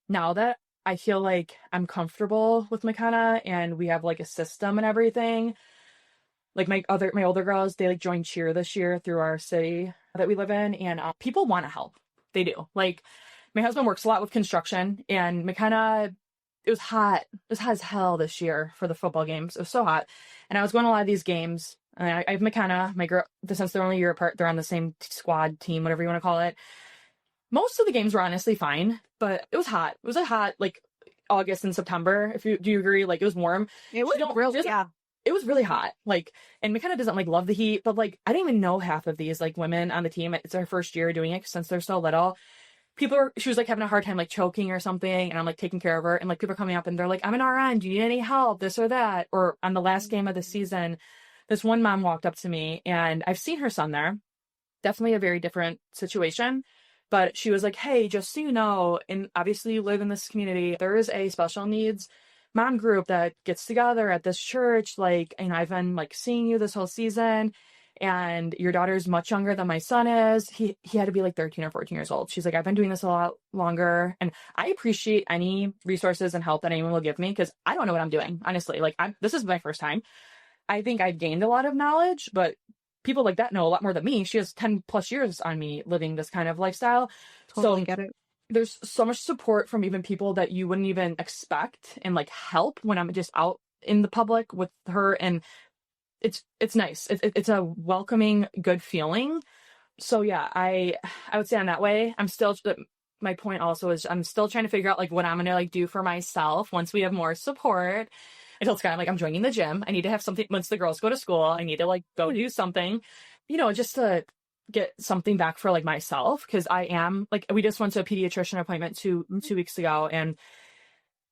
now that I feel like I'm comfortable with McKenna and we have like a system and everything, like my older girls, they like joined cheer this year through our city that we live in. And people want to help. They do. Like my husband works a lot with construction and McKenna, it was hot. It was hot as hell this year for the football games. It was so hot. And I was going to a lot of these games. And I have McKenna, my girl, since they're only a year apart, they're on the same squad team, whatever you want to call it. most of the games were honestly fine, but it was hot. It was a hot, like, August and September. Do you agree? Like, it was warm. It was real, yeah. It was really hot. Like, and McKenna doesn't like love the heat, but like, I didn't even know half of these like women on the team. It's our first year doing it since they're so little. She was like having a hard time like choking or something, and I'm like taking care of her, and like people are coming up and they're like, I'm an RN, do you need any help, this or that? Or on the last game of the season, this one mom walked up to me, and I've seen her son there, definitely a very different situation, but she was like, hey, just so you know, and obviously you live in this community, there is a special needs mom group that gets together at this church, like, and I've been like seeing you this whole season, and your daughter's much younger than my son is. He had to be like 13 or 14 years old. She's like, I've been doing this a lot longer, and I appreciate any resources and help that anyone will give me, because I don't know what I'm doing, honestly. Like, this is my first time. I think I've gained a lot of knowledge, but people like that know a lot more than me. She has 10 plus years on me living this kind of lifestyle. Totally so get it. There's so much support from even people that you wouldn't even expect, and like help when I'm just out in the public with her, and it's nice. It's a welcoming, good feeling. So yeah, I would say on that way, I'm still, my point also is I'm still trying to figure out like what I'm gonna like do for myself once we have more support. Until it's kind of like I'm joining the gym. I need to have something once the girls go to school. I need to like go do something, just to get something back for like myself, because I am like, we just went to a pediatrician appointment two weeks ago, and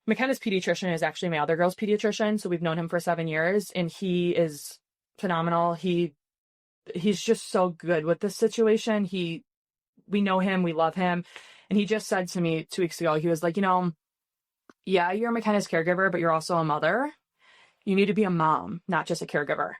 McKenna's pediatrician is actually my other girl's pediatrician, so we've known him for 7 years, and he is phenomenal. He's just so good with this situation. We know him, we love him, and he just said to me 2 weeks ago, he was like, yeah, you're McKenna's caregiver, but you're also a mother. You need to be a mom, not just a caregiver.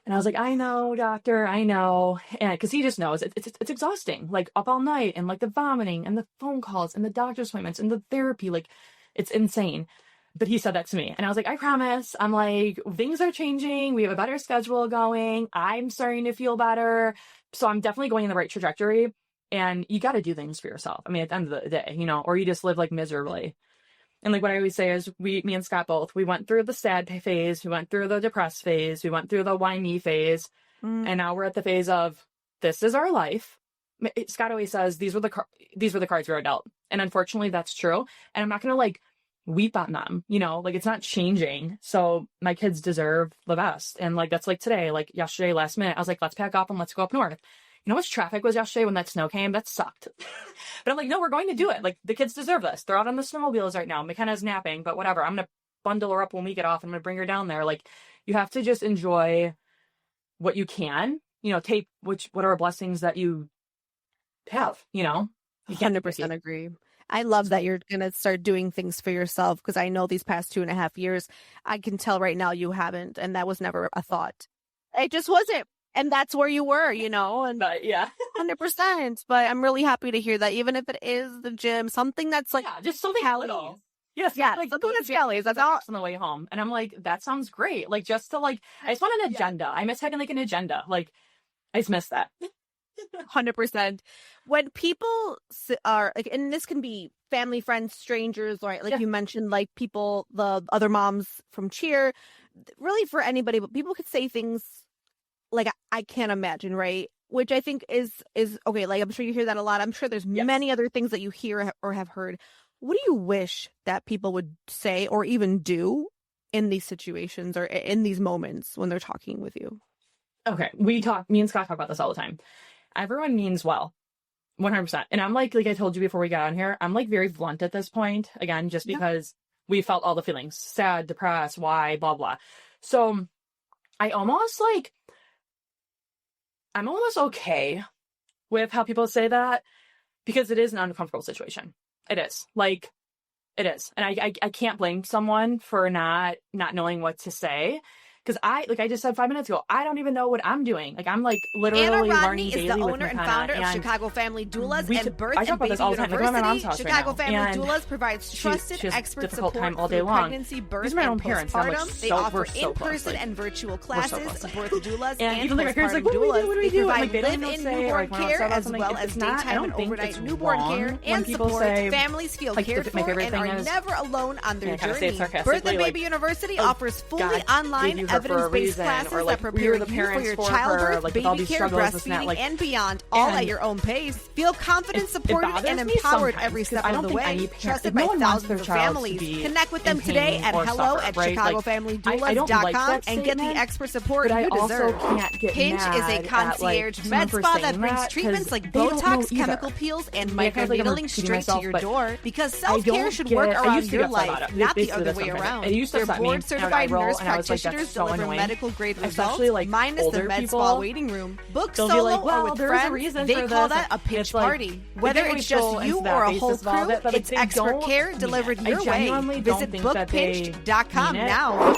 And I was like, I know, doctor, I know. And because he just knows it's exhausting, like up all night, and like the vomiting and the phone calls and the doctor's appointments and the therapy, like it's insane. But he said that to me, and I was like, I promise. I'm like, things are changing. We have a better schedule going. I'm starting to feel better. So I'm definitely going in the right trajectory. And you got to do things for yourself. I mean, at the end of the day, or you just live like miserably. And like what I always say is me and Scott both, we went through the sad phase, we went through the depressed phase, we went through the why me phase. And now we're at the phase of, this is our life. Scott always says, these were the cards we were dealt. And unfortunately that's true. And I'm not going to like weep on them, like it's not changing. So my kids deserve the best. And like, that's like today, like yesterday, last minute, I was like, let's pack up and let's go up north. You know how much traffic was yesterday when that snow came? That sucked. But I'm like, no, we're going to do it. Like, the kids deserve this. They're out on the snowmobiles right now. McKenna's napping, but whatever. I'm going to bundle her up when we get off. I'm going to bring her down there. Like, you have to just enjoy what you can, take what are blessings that you have, You 100% agree. I love that you're going to start doing things for yourself, because I know these past 2.5 years, I can tell right now you haven't. And that was never a thought. It just wasn't. And that's where you were, and but yeah, 100%. But I'm really happy to hear that, even if it is the gym, something that's like, just something little. Yes, yeah, like something that's Kelly's. That's all on the way home. And I'm like, that sounds great. Like, just to like, I just want an agenda. I miss having like an agenda. Like, I just miss that. 100%. When people are like, and this can be family, friends, strangers, right? Like you mentioned, like people, the other moms from cheer, really for anybody, but people could say things like, I can't imagine, right? Which I think is okay. Like, I'm sure you hear that a lot. I'm sure there's many other things that you hear or have heard. What do you wish that people would say or even do in these situations or in these moments when they're talking with you? Okay. Me and Scott talk about this all the time. Everyone means well, 100%. And I'm like I told you before we got on here, I'm like very blunt at this point, again, just because we felt all the feelings, sad, depressed, why, blah, blah. So I'm almost okay with how people say that, because it is an uncomfortable situation. It is. Like, it is. And I can't blame someone for not knowing what to say. Because I just said 5 minutes ago, I don't even know what I'm doing. Like, I'm like literally Anna learning Rodney daily is the with owner and McKenna, founder of Chicago Family Doulas and Birth I talk and about Baby this all the time. Like, I'm at my mom's University. house Chicago right now, Family and Doulas provides trusted she has expert difficult support time all day through long. pregnancy, birth, These are my own and parents. I'm like, postpartum. They offer we're so in-person close. and virtual classes, birth doulas, and and even like my parents postpartum like, what doulas. do we do? They Like, provide they don't live-in say, newborn like, care as something. well as daytime and overnight newborn care and support. Families feel cared for and are never alone on their journey. Birth and Baby University offers fully online her for a evidence-based reason, classes or like that prepare we were the you parents for your for childbirth, her, like with all baby these care, struggles, this and that, breastfeeding, like, and beyond, all and at your own pace. Feel confident, it supported, and bothers me empowered sometimes, every 'cause step I of don't the think way. any parent- Trusted no by one wants thousands their of child to families. be Connect with them in today pain at or hello suffer, at right? Like, I don't like chicagofamilydoulas.com that and get the statement, expert support but I you also deserve. can't get Pinch mad is a at, concierge like, med someone for spa that saying brings that, treatments 'cause like they don't know Botox, either. chemical peels, and Yeah, I feel like I'm microneedling repeating straight to myself, your but door because I self-care don't should get work it. I around used to your get upset life, about it. not the Basically, other that's way what I'm around. saying. It used to Their upset me, and I would board-certified roll, nurse and I was like, practitioners that's so deliver annoying. medical-grade Especially, results, like, minus the older med spa people, waiting room. Book they'll be solo like, or well, with there's a friends, reason they for call this. that a It's pinch like, party. Whether they it's always go just you into that or a whole basis of all crew, that, but, like, it's they expert don't care mean delivered it. I your way. genuinely don't Visit think that they bookpinch.com mean it. now.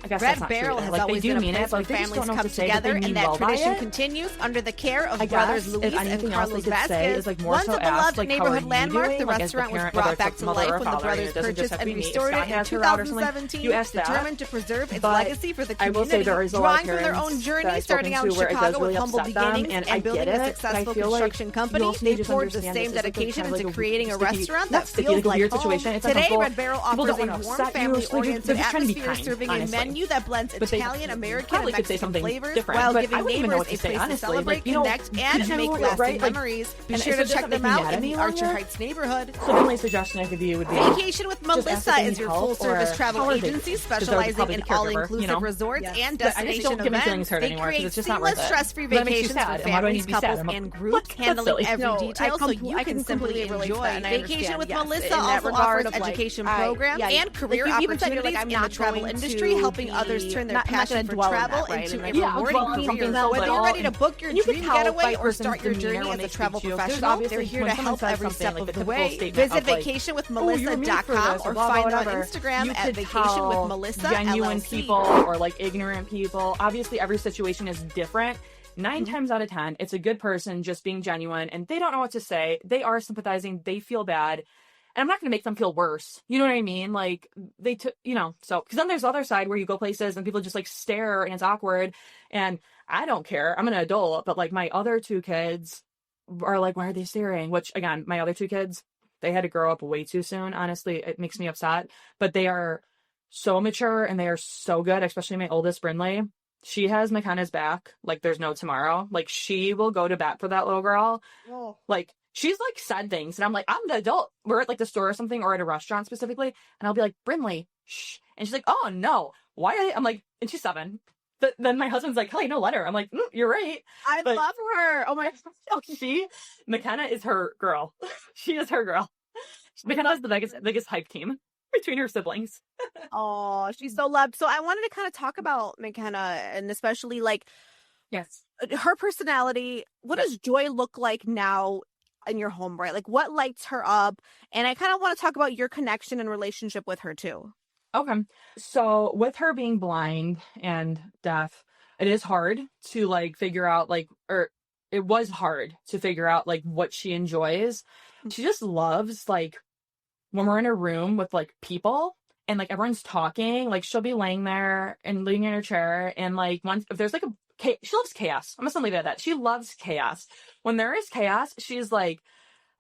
I guess Red that's not Barrel true. has Like, they always do been a mean place it, where but they just families don't know what come to say, but together, they and mean that well by tradition it. continues under the care of I brothers guess, Luis if and anything else Carlos they could say Vasquez. is, like, more Once so a ask, beloved like, how are neighborhood you landmark, doing? the Like, as the restaurant was parent, brought whether back it's to mother life or when the father, brothers it doesn't just purchased have to and be me. If restored Scott it in has her out or something, 2017, you ask that. determined to preserve its But legacy for the I will community. say there is a lot Drawing of from their parents own that journey, I've starting out spoken in to where it does Chicago with really humble upset them, beginnings and I and building get a it, but I successful feel like construction you company, also they need to just poured the understand same this is, like, dedication kind of into like a creating a sticky- restaurant not that sticky, feels like a like weird home. situation. It's Today, uncomfortable. Red Barrel People offers don't a wanna warm, upset you, so they're family-oriented just trying to be atmosphere, kind, serving a honestly. menu that blends But they Italian, American, and probably could say Mexican something flavors different, while but I giving wouldn't even know neighbors what a to say, place to honestly. celebrate, Like, you know, connect, and you make know, lasting right? Like, memories. Be and sure so to it check doesn't them make me out mad in the any Archer longer. Heights neighborhood. So the only suggestion I could be would be Vacation with just ask Melissa if they is need your help, full-service or travel how are they agency doing? 'Cause they're specializing probably in the caregiver, all-inclusive you know? resorts Yes. and But I just destination don't give my events. feelings hurt They anymore, 'cause create it's just not worth seamless, it. stress-free That makes you vacations sad, for and why do I need families, to be sad? couples, I'm a- and groups, That's handling silly. every No, detail so you I can simply completely relate to enjoy. that, and I Vacation understand, with yes, Melissa in that also regard offers of, like, education I- programs yeah, and career like, you even said, you're opportunities like, I'm in the not travel going industry, to helping be- others turn their not gonna passion for dwell on travel that, right? into And a I Yeah, rewarding dwell on career. something So else, whether but you're all- ready to book your you can dream tell getaway by or person's start your demeanor journey when as they a speak travel to you. There's professional, obviously they're here when to someone help says every something step like of the the typical way. statement Visit of, like, Vacation with "Oh, you're made for Melissa.com this," or or blah, blah, find on whatever. Instagram You at could Vacation with tell Melissa genuine LLC. people or like ignorant people. Obviously, every situation is different. 9 times out of 10, it's a good person just being genuine, and they don't know what to say. They are sympathizing. They feel bad. And I'm not going to make them feel worse. You know what I mean? Like, they took, you know, so, because then there's the other side where you go places and people just like stare and it's awkward. And I don't care. I'm an adult, but like my other 2 kids are like, why are they staring? Which, again, my other 2 kids, they had to grow up way too soon. Honestly, it makes me upset. But they are so mature and they are so good, especially my oldest, Brindley. She has McKenna's back. Like, there's no tomorrow. Like, she will go to bat for that little girl. Oh. Like, she's like said things, and I'm like, I'm the adult. We're at like the store or something, or at a restaurant specifically, and I'll be like, Brindley, shh. And she's like, oh no, why are they? I'm like, and she's 7. But then my husband's like, Kelly, no, let her. I'm like, you're right. I But love her. Oh my McKenna is her girl. She is her girl. McKenna is the biggest hype team between her siblings. Oh, she's so loved. So I wanted to kind of talk about McKenna and especially like Yes. her personality. What does Joy look like now in your home, right? Like what lights her up? And I kind of want to talk about your connection and relationship with her too. Okay. So with her being blind and deaf, it is hard to like figure out like, or it was hard to figure out like what she enjoys. She just loves like when we're in a room with like people and like everyone's talking, like she'll be laying there and laying in her chair. And like once, if there's like she loves chaos. I'm just gonna leave it at that. She loves chaos. When there is chaos, she's like,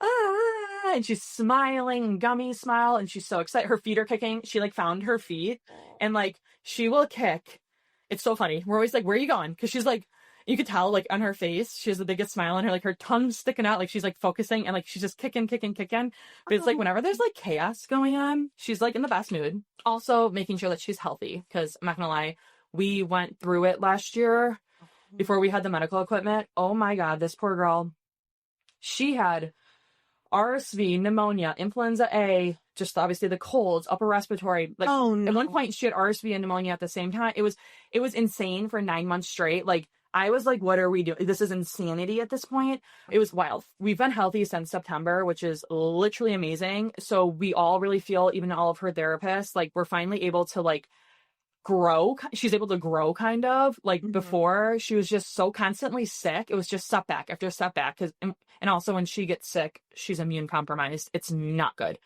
ah, and she's smiling, gummy smile, and she's so excited. Her feet are kicking. She like found her feet and like she will kick. It's so funny. We're always like, where are you going? Because she's like, you could tell like on her face, she has the biggest smile on her, like her tongue's sticking out, like she's like focusing and like she's just kicking. But it's like whenever there's like chaos going on, she's like in the best mood. Also making sure that she's healthy, because I'm not gonna lie, we went through it last year before we had the medical equipment. Oh my God, this poor girl. She had RSV, pneumonia, influenza A, just obviously the colds, upper respiratory. Like Oh, no. At one point she had RSV and pneumonia at the same time. It was insane for 9 months straight. Like I was like, what are we doing? This is insanity at this point. It was wild. We've been healthy since September, which is literally amazing. So we all really feel, even all of her therapists, like we're finally able to like grow. She's able to grow kind of like before she was just so constantly sick. It was just setback after setback. And also when she gets sick, she's immune compromised. It's not good.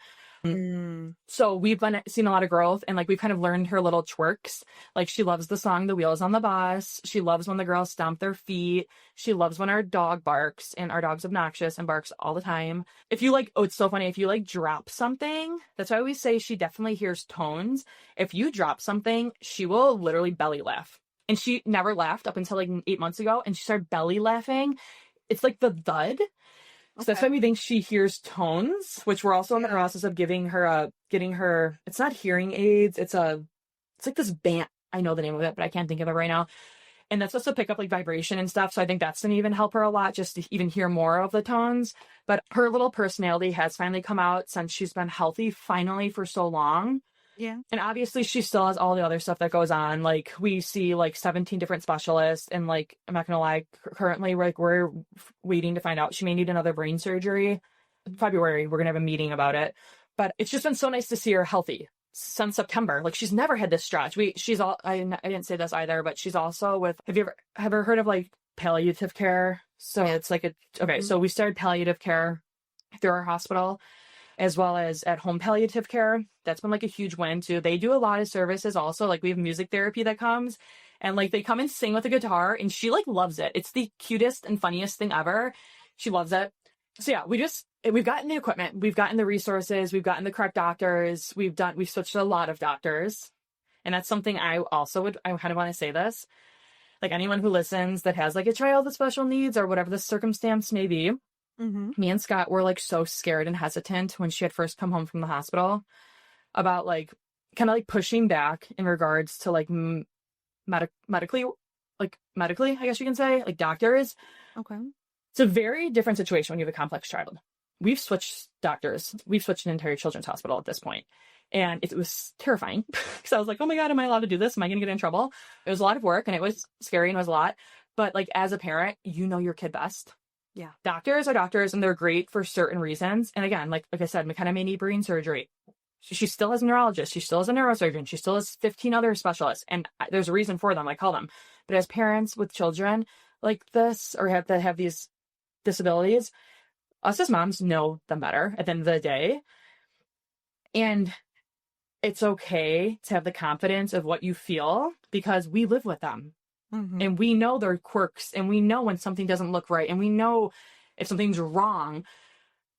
So we've seen a lot of growth, and like we've kind of learned her little twerks. Like she loves the song "The Wheels on the Bus." She loves when the girls stomp their feet. She loves when our dog barks, and our dog's obnoxious and barks all the time. If you like, oh, it's so funny. If you like drop something, that's why I always say she definitely hears tones. If you drop something, she will literally belly laugh. And she never laughed up until like 8 months ago, and she started belly laughing. It's like the thud. So that's why we think she hears tones, which we're also in the process of getting her, it's not hearing aids. It's like this band. I know the name of it, but I can't think of it right now. And that's supposed to pick up like vibration and stuff. So I think that's going to even help her a lot, just to even hear more of the tones. But her little personality has finally come out since she's been healthy finally for so long. Yeah. And obviously she still has all the other stuff that goes on. Like we see like 17 different specialists, and like, I'm not going to lie, currently like we're waiting to find out she may need another brain surgery. In February, we're going to have a meeting about it. But it's just been so nice to see her healthy since September. Like she's never had this stretch. I didn't say this either, but she's also with, have you ever heard of like palliative care? So it's like so we started palliative care through our hospital, as well as at home palliative care. That's been like a huge win too. They do a lot of services also. Like we have music therapy that comes, and like they come and sing with a guitar, and she like loves it. It's the cutest and funniest thing ever. She loves it. So yeah, we've gotten the equipment, we've gotten the resources, we've gotten the correct doctors, we've switched to a lot of doctors. And that's something I kind of want to say this. Like anyone who listens that has like a child with special needs or whatever the circumstance may be, me and Scott were like so scared and hesitant when she had first come home from the hospital about like kind of like pushing back in regards to like medically, I guess you can say, like doctors. Okay. It's a very different situation when you have a complex child. We've switched doctors. We've switched an entire children's hospital at this point. And it was terrifying because I was like, oh my God, am I allowed to do this? Am I going to get in trouble? It was a lot of work, and it was scary, and it was a lot. But like as a parent, you know your kid best. Yeah. Doctors are doctors, and they're great for certain reasons. And again, like I said, McKenna may need brain surgery. She still has a neurologist. She still has a neurosurgeon. She still has 15 other specialists. And there's a reason for them. I call them. But as parents with children like this, or have these disabilities, us as moms know them better at the end of the day. And it's okay to have the confidence of what you feel because we live with them. And we know their quirks, and we know when something doesn't look right, and we know if something's wrong.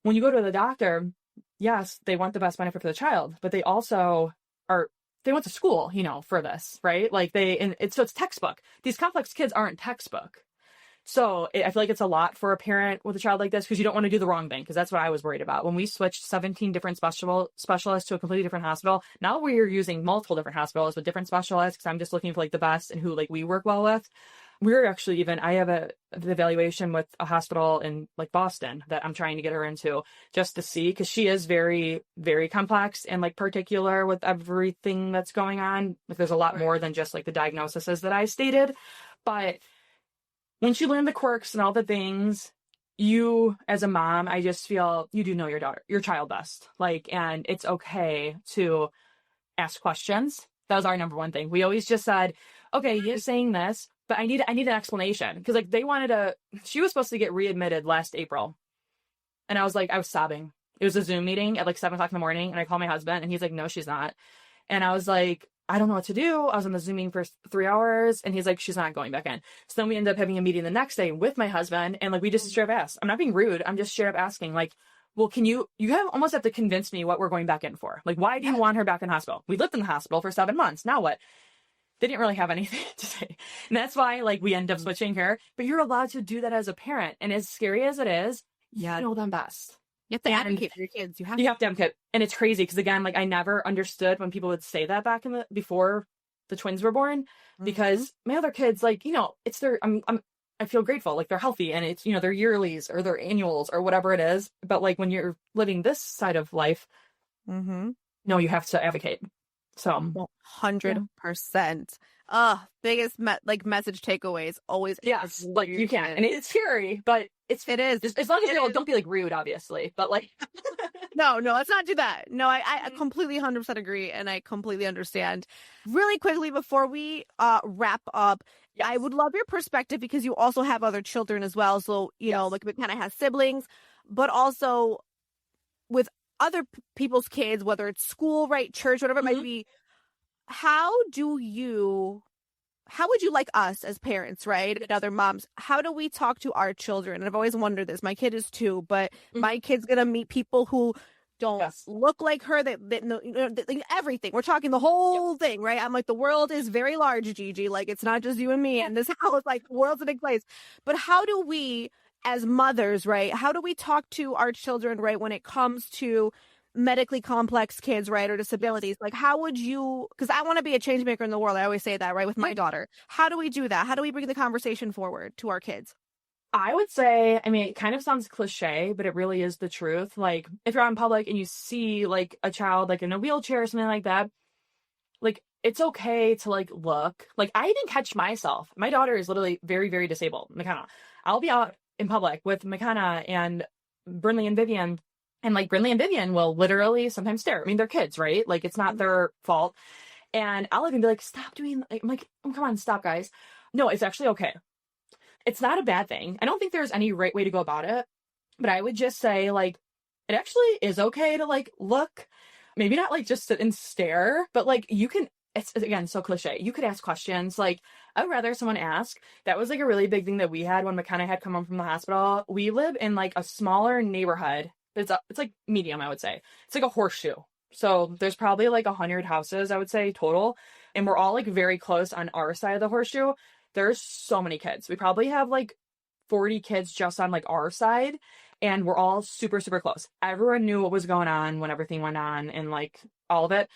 When you go to the doctor, yes, they want the best benefit for the child, but they also they went to school, for this, right? Like it's textbook. These complex kids aren't textbook. So I feel like it's a lot for a parent with a child like this, because you don't want to do the wrong thing, because that's what I was worried about. When we switched 17 different specialists to a completely different hospital, now we're using multiple different hospitals with different specialists, because I'm just looking for like the best and who like we work well with. We're actually I have an evaluation with a hospital in like Boston that I'm trying to get her into just to see, because she is very, very complex and like particular with everything that's going on. Like there's a lot more than just like the diagnoses that I stated. But when she learned the quirks and all the things, you as a mom, I just feel you do know your child best. Like, and it's okay to ask questions. That was our number one thing. We always just said, okay, you're saying this, but I need an explanation. Because like she was supposed to get readmitted last April. And I was sobbing. It was a Zoom meeting at like 7:00 in the morning. And I called my husband, and he's like, no, she's not. And I was like, I don't know what to do. I was on the Zoom meeting for 3 hours, and he's like, she's not going back in. So then we ended up having a meeting the next day with my husband, and like we just straight up asked. I'm not being rude. I'm just straight up asking, like, well, can you almost have to convince me what we're going back in for. Like, why do you want her back in hospital? We lived in the hospital for 7 months. Now what? They didn't really have anything to say. And that's why like we end up switching her. But you're allowed to do that as a parent. And as scary as it is, you know them best. You have to advocate for your kids. You have to advocate. And it's crazy because, again, like I never understood when people would say that back before the twins were born, because my other kids, like, it's their, I feel grateful. Like they're healthy, and it's, their yearlies or their annuals or whatever it is. But like when you're living this side of life, no, you have to advocate. So 100%. Biggest message takeaways always. Yes, like you can, and it's scary, but it is. As long as you don't be like rude, obviously, but like. No, let's not do that. No, I completely 100% agree, and I completely understand. Really quickly before we wrap up, yes, I would love your perspective, because you also have other children as well. So, like McKenna has siblings, but also with other people's kids, whether it's school, right, church, whatever it might be, how would you like us as parents, right, and other moms, how do we talk to our children? And I've always wondered this. My kid is 2, but my kid's going to meet people who don't look like her, everything. We're talking the whole thing, right? I'm like, the world is very large, Gigi. Like, it's not just you and me and this house, like, the world's a big place. But how do we, as mothers, right, how do we talk to our children, right, when it comes to medically complex kids, right, or disabilities? Like, how would you, because I want to be a change maker in the world. I always say that, right, with my daughter. How do we do that? How do we bring the conversation forward to our kids? I would say, I mean, it kind of sounds cliche, but it really is the truth. Like, if you're out in public and you see like a child like in a wheelchair or something like that, like, it's okay to like look. Like, I even catch myself. My daughter is literally very, very disabled, McKenna. I'll be out in public with McKenna and Brinley and Vivian, and like Brinley and Vivian will literally sometimes stare. I mean, they're kids, right? Like, it's not their fault. And I'll even be like, stop doing, like, I'm like, oh, come on, stop, guys. No, it's actually okay. It's not a bad thing. I don't think there's any right way to go about it, but I would just say, like, it actually is okay to like look, maybe not like just sit and stare, but like you can, it's again, so cliche. You could ask questions. Like, I would rather someone ask. That was like a really big thing that we had when McKenna had come home from the hospital. We live in like a smaller neighborhood. It's like medium, I would say. It's like a horseshoe. So there's probably like 100 houses, I would say, total. And we're all like very close on our side of the horseshoe. There's so many kids. We probably have like 40 kids just on like our side. And we're all super, super close. Everyone knew what was going on when everything went on and like all of it.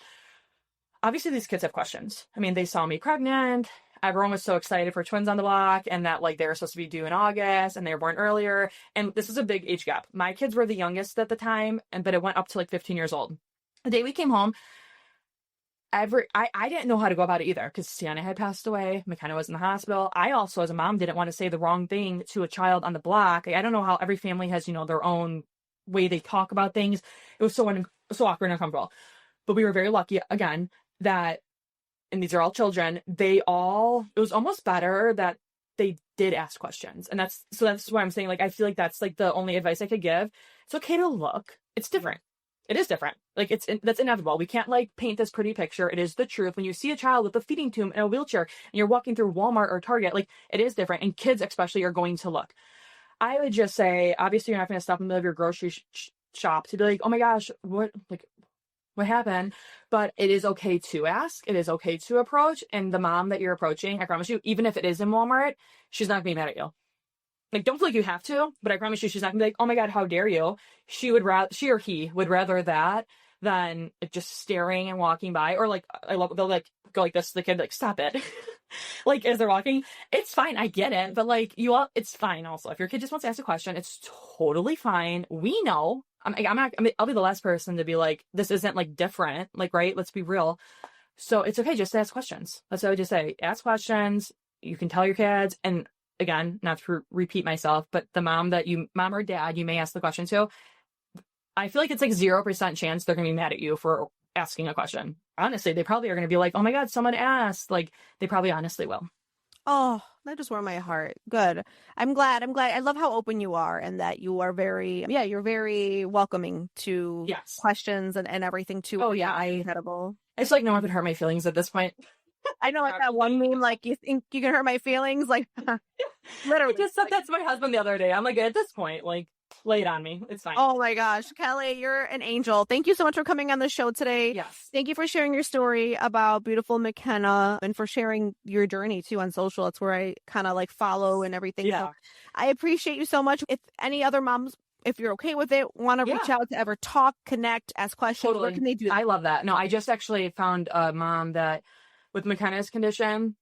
Obviously, these kids have questions. I mean, they saw me pregnant. Everyone was so excited for twins on the block and that like they were supposed to be due in August and they were born earlier. And this is a big age gap. My kids were the youngest at the time, but it went up to like 15 years old. The day we came home, I didn't know how to go about it either because Sienna had passed away. McKenna was in the hospital. I also, as a mom, didn't want to say the wrong thing to a child on the block. I don't know how every family has, you know, their own way they talk about things. It was so awkward and uncomfortable. But we were very lucky, again, that, and these are all children, it was almost better that they did ask questions. And that's why I'm saying, like, I feel like that's like the only advice I could give. It's okay to look. It's different. It is different. Like, that's inevitable. We can't like paint this pretty picture. It is the truth. When you see a child with a feeding tube in a wheelchair and you're walking through Walmart or Target, like, it is different. And kids especially are going to look. I would just say, obviously you're not going to stop in the middle of your grocery shop to be like, oh my gosh, what happened? But it is okay to ask. It is okay to approach. And the mom that you're approaching, I promise you, even if it is in Walmart, she's not going to be mad at you. Like, don't feel like you have to, but I promise you, she's not gonna be like, oh my God, how dare you? She or he would rather that than just staring and walking by. Or like, they'll like go like this to the kid, like, stop it. Like, as they're walking, it's fine. I get it. But like, it's fine also. If your kid just wants to ask a question, it's totally fine. We know. I'll be the last person to be like, this isn't like different. Like, right? Let's be real. So it's okay just to ask questions. That's what I would just say. Ask questions. You can tell your kids. And again, not to repeat myself, but the mom or dad, you may ask the question to, I feel like it's like 0% chance they're going to be mad at you for asking a question. Honestly, they probably are going to be like, oh my God, someone asked. Like, they probably honestly will. Oh, that just warmed my heart. Good. I'm glad. I love how open you are and that you are you're very welcoming to questions and everything too. Oh yeah. Incredible. It's like no one could hurt my feelings at this point. I know, like that one meme, like, you think you can hurt my feelings? Like, literally. I just said that to my husband the other day. I'm like, at this point, like, lay it on me. It's fine. Oh my gosh. Kellie, you're an angel. Thank you so much for coming on the show today. Yes. Thank you for sharing your story about beautiful McKenna and for sharing your journey too on social. It's where I kind of like follow and everything. Yeah. So I appreciate you so much. If any other moms, if you're okay with it, want to reach out to ever talk, connect, ask questions, totally. Where can they do that? I love that. No, I just actually found a mom that with McKenna's condition,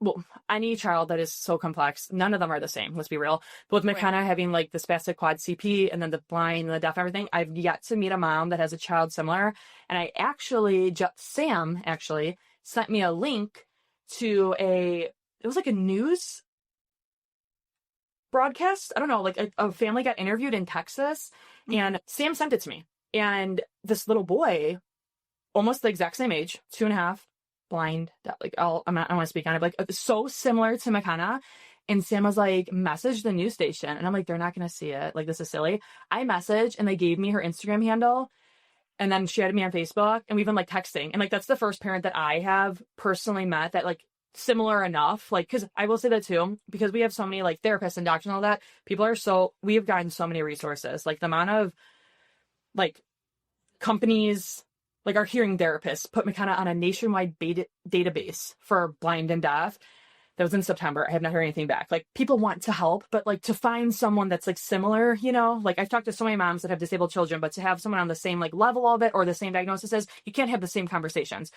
well, any child that is so complex, none of them are the same, let's be real. But with McKenna having like the spastic quad CP and then the blind and the deaf, everything, I've yet to meet a mom that has a child similar. And I actually, Sam actually sent me a link to it was like a news broadcast. I don't know, like a family got interviewed in Texas and Sam sent it to me. And this little boy, almost the exact same age, 2.5, blind, like I don't want to speak on it, like so similar to McKenna. And Sam was like, message the news station. And I'm like, they're not going to see it. Like, this is silly. I messaged and they gave me her Instagram handle. And then she added me on Facebook and we've been like texting. And like, that's the first parent that I have personally met that like similar enough. Like, cause I will say that too, because we have so many like therapists and doctors and all that. We have gotten so many resources. Like the amount of like companies, like our hearing therapists put McKenna on a nationwide database for blind and deaf. That was in September. I have not heard anything back. Like people want to help, but like to find someone that's like similar, you know, like I've talked to so many moms that have disabled children, but to have someone on the same like level of it or the same diagnosis as, you can't have the same conversations.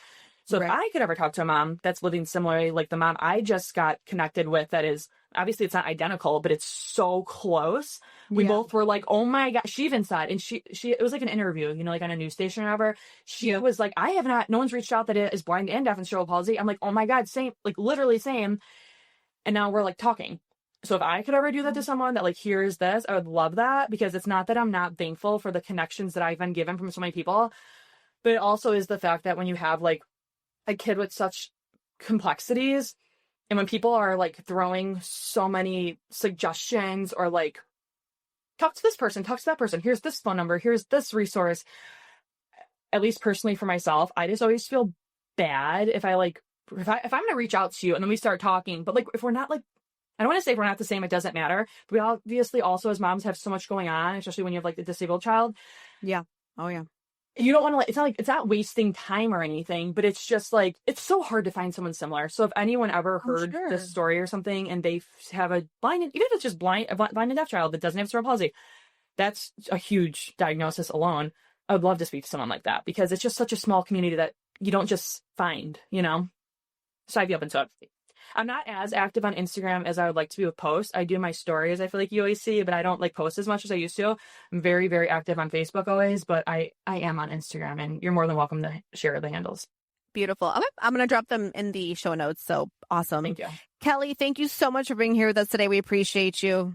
So if I could ever talk to a mom that's living similarly, like the mom I just got connected with, that is obviously it's not identical, but it's so close. We both were like, oh my God. She even said, and she, it was like an interview, you know, like on a news station or whatever. She was like, no one's reached out that is blind and deaf and cerebral palsy. I'm like, oh my God, same, like literally same. And now we're like talking. So if I could ever do that to someone that like hears this, I would love that, because it's not that I'm not thankful for the connections that I've been given from so many people, but it also is the fact that when you have like a kid with such complexities, and when people are like throwing so many suggestions or like, talk to this person, talk to that person, here's this phone number, here's this resource. At least personally for myself, I just always feel bad if I'm going to reach out to you and then we start talking, but like, if we're not like, I don't want to say if we're not the same, it doesn't matter. But we obviously also as moms have so much going on, especially when you have like a disabled child. Yeah. Oh yeah. You don't want to like, it's not wasting time or anything, but it's just like, it's so hard to find someone similar. So if anyone ever heard this story or something and they have a blind, even if it's just blind and deaf child that doesn't have cerebral palsy, that's a huge diagnosis alone. I would love to speak to someone like that, because it's just such a small community that you don't just find, you know? So I'd be open to it. I'm not as active on Instagram as I would like to be with posts. I do my stories, I feel like you always see, but I don't like post as much as I used to. I'm very, very active on Facebook always, but I am on Instagram, and you're more than welcome to share the handles. Beautiful. Okay. I'm going to drop them in the show notes. So awesome. Thank you. Kellie, thank you so much for being here with us today. We appreciate you.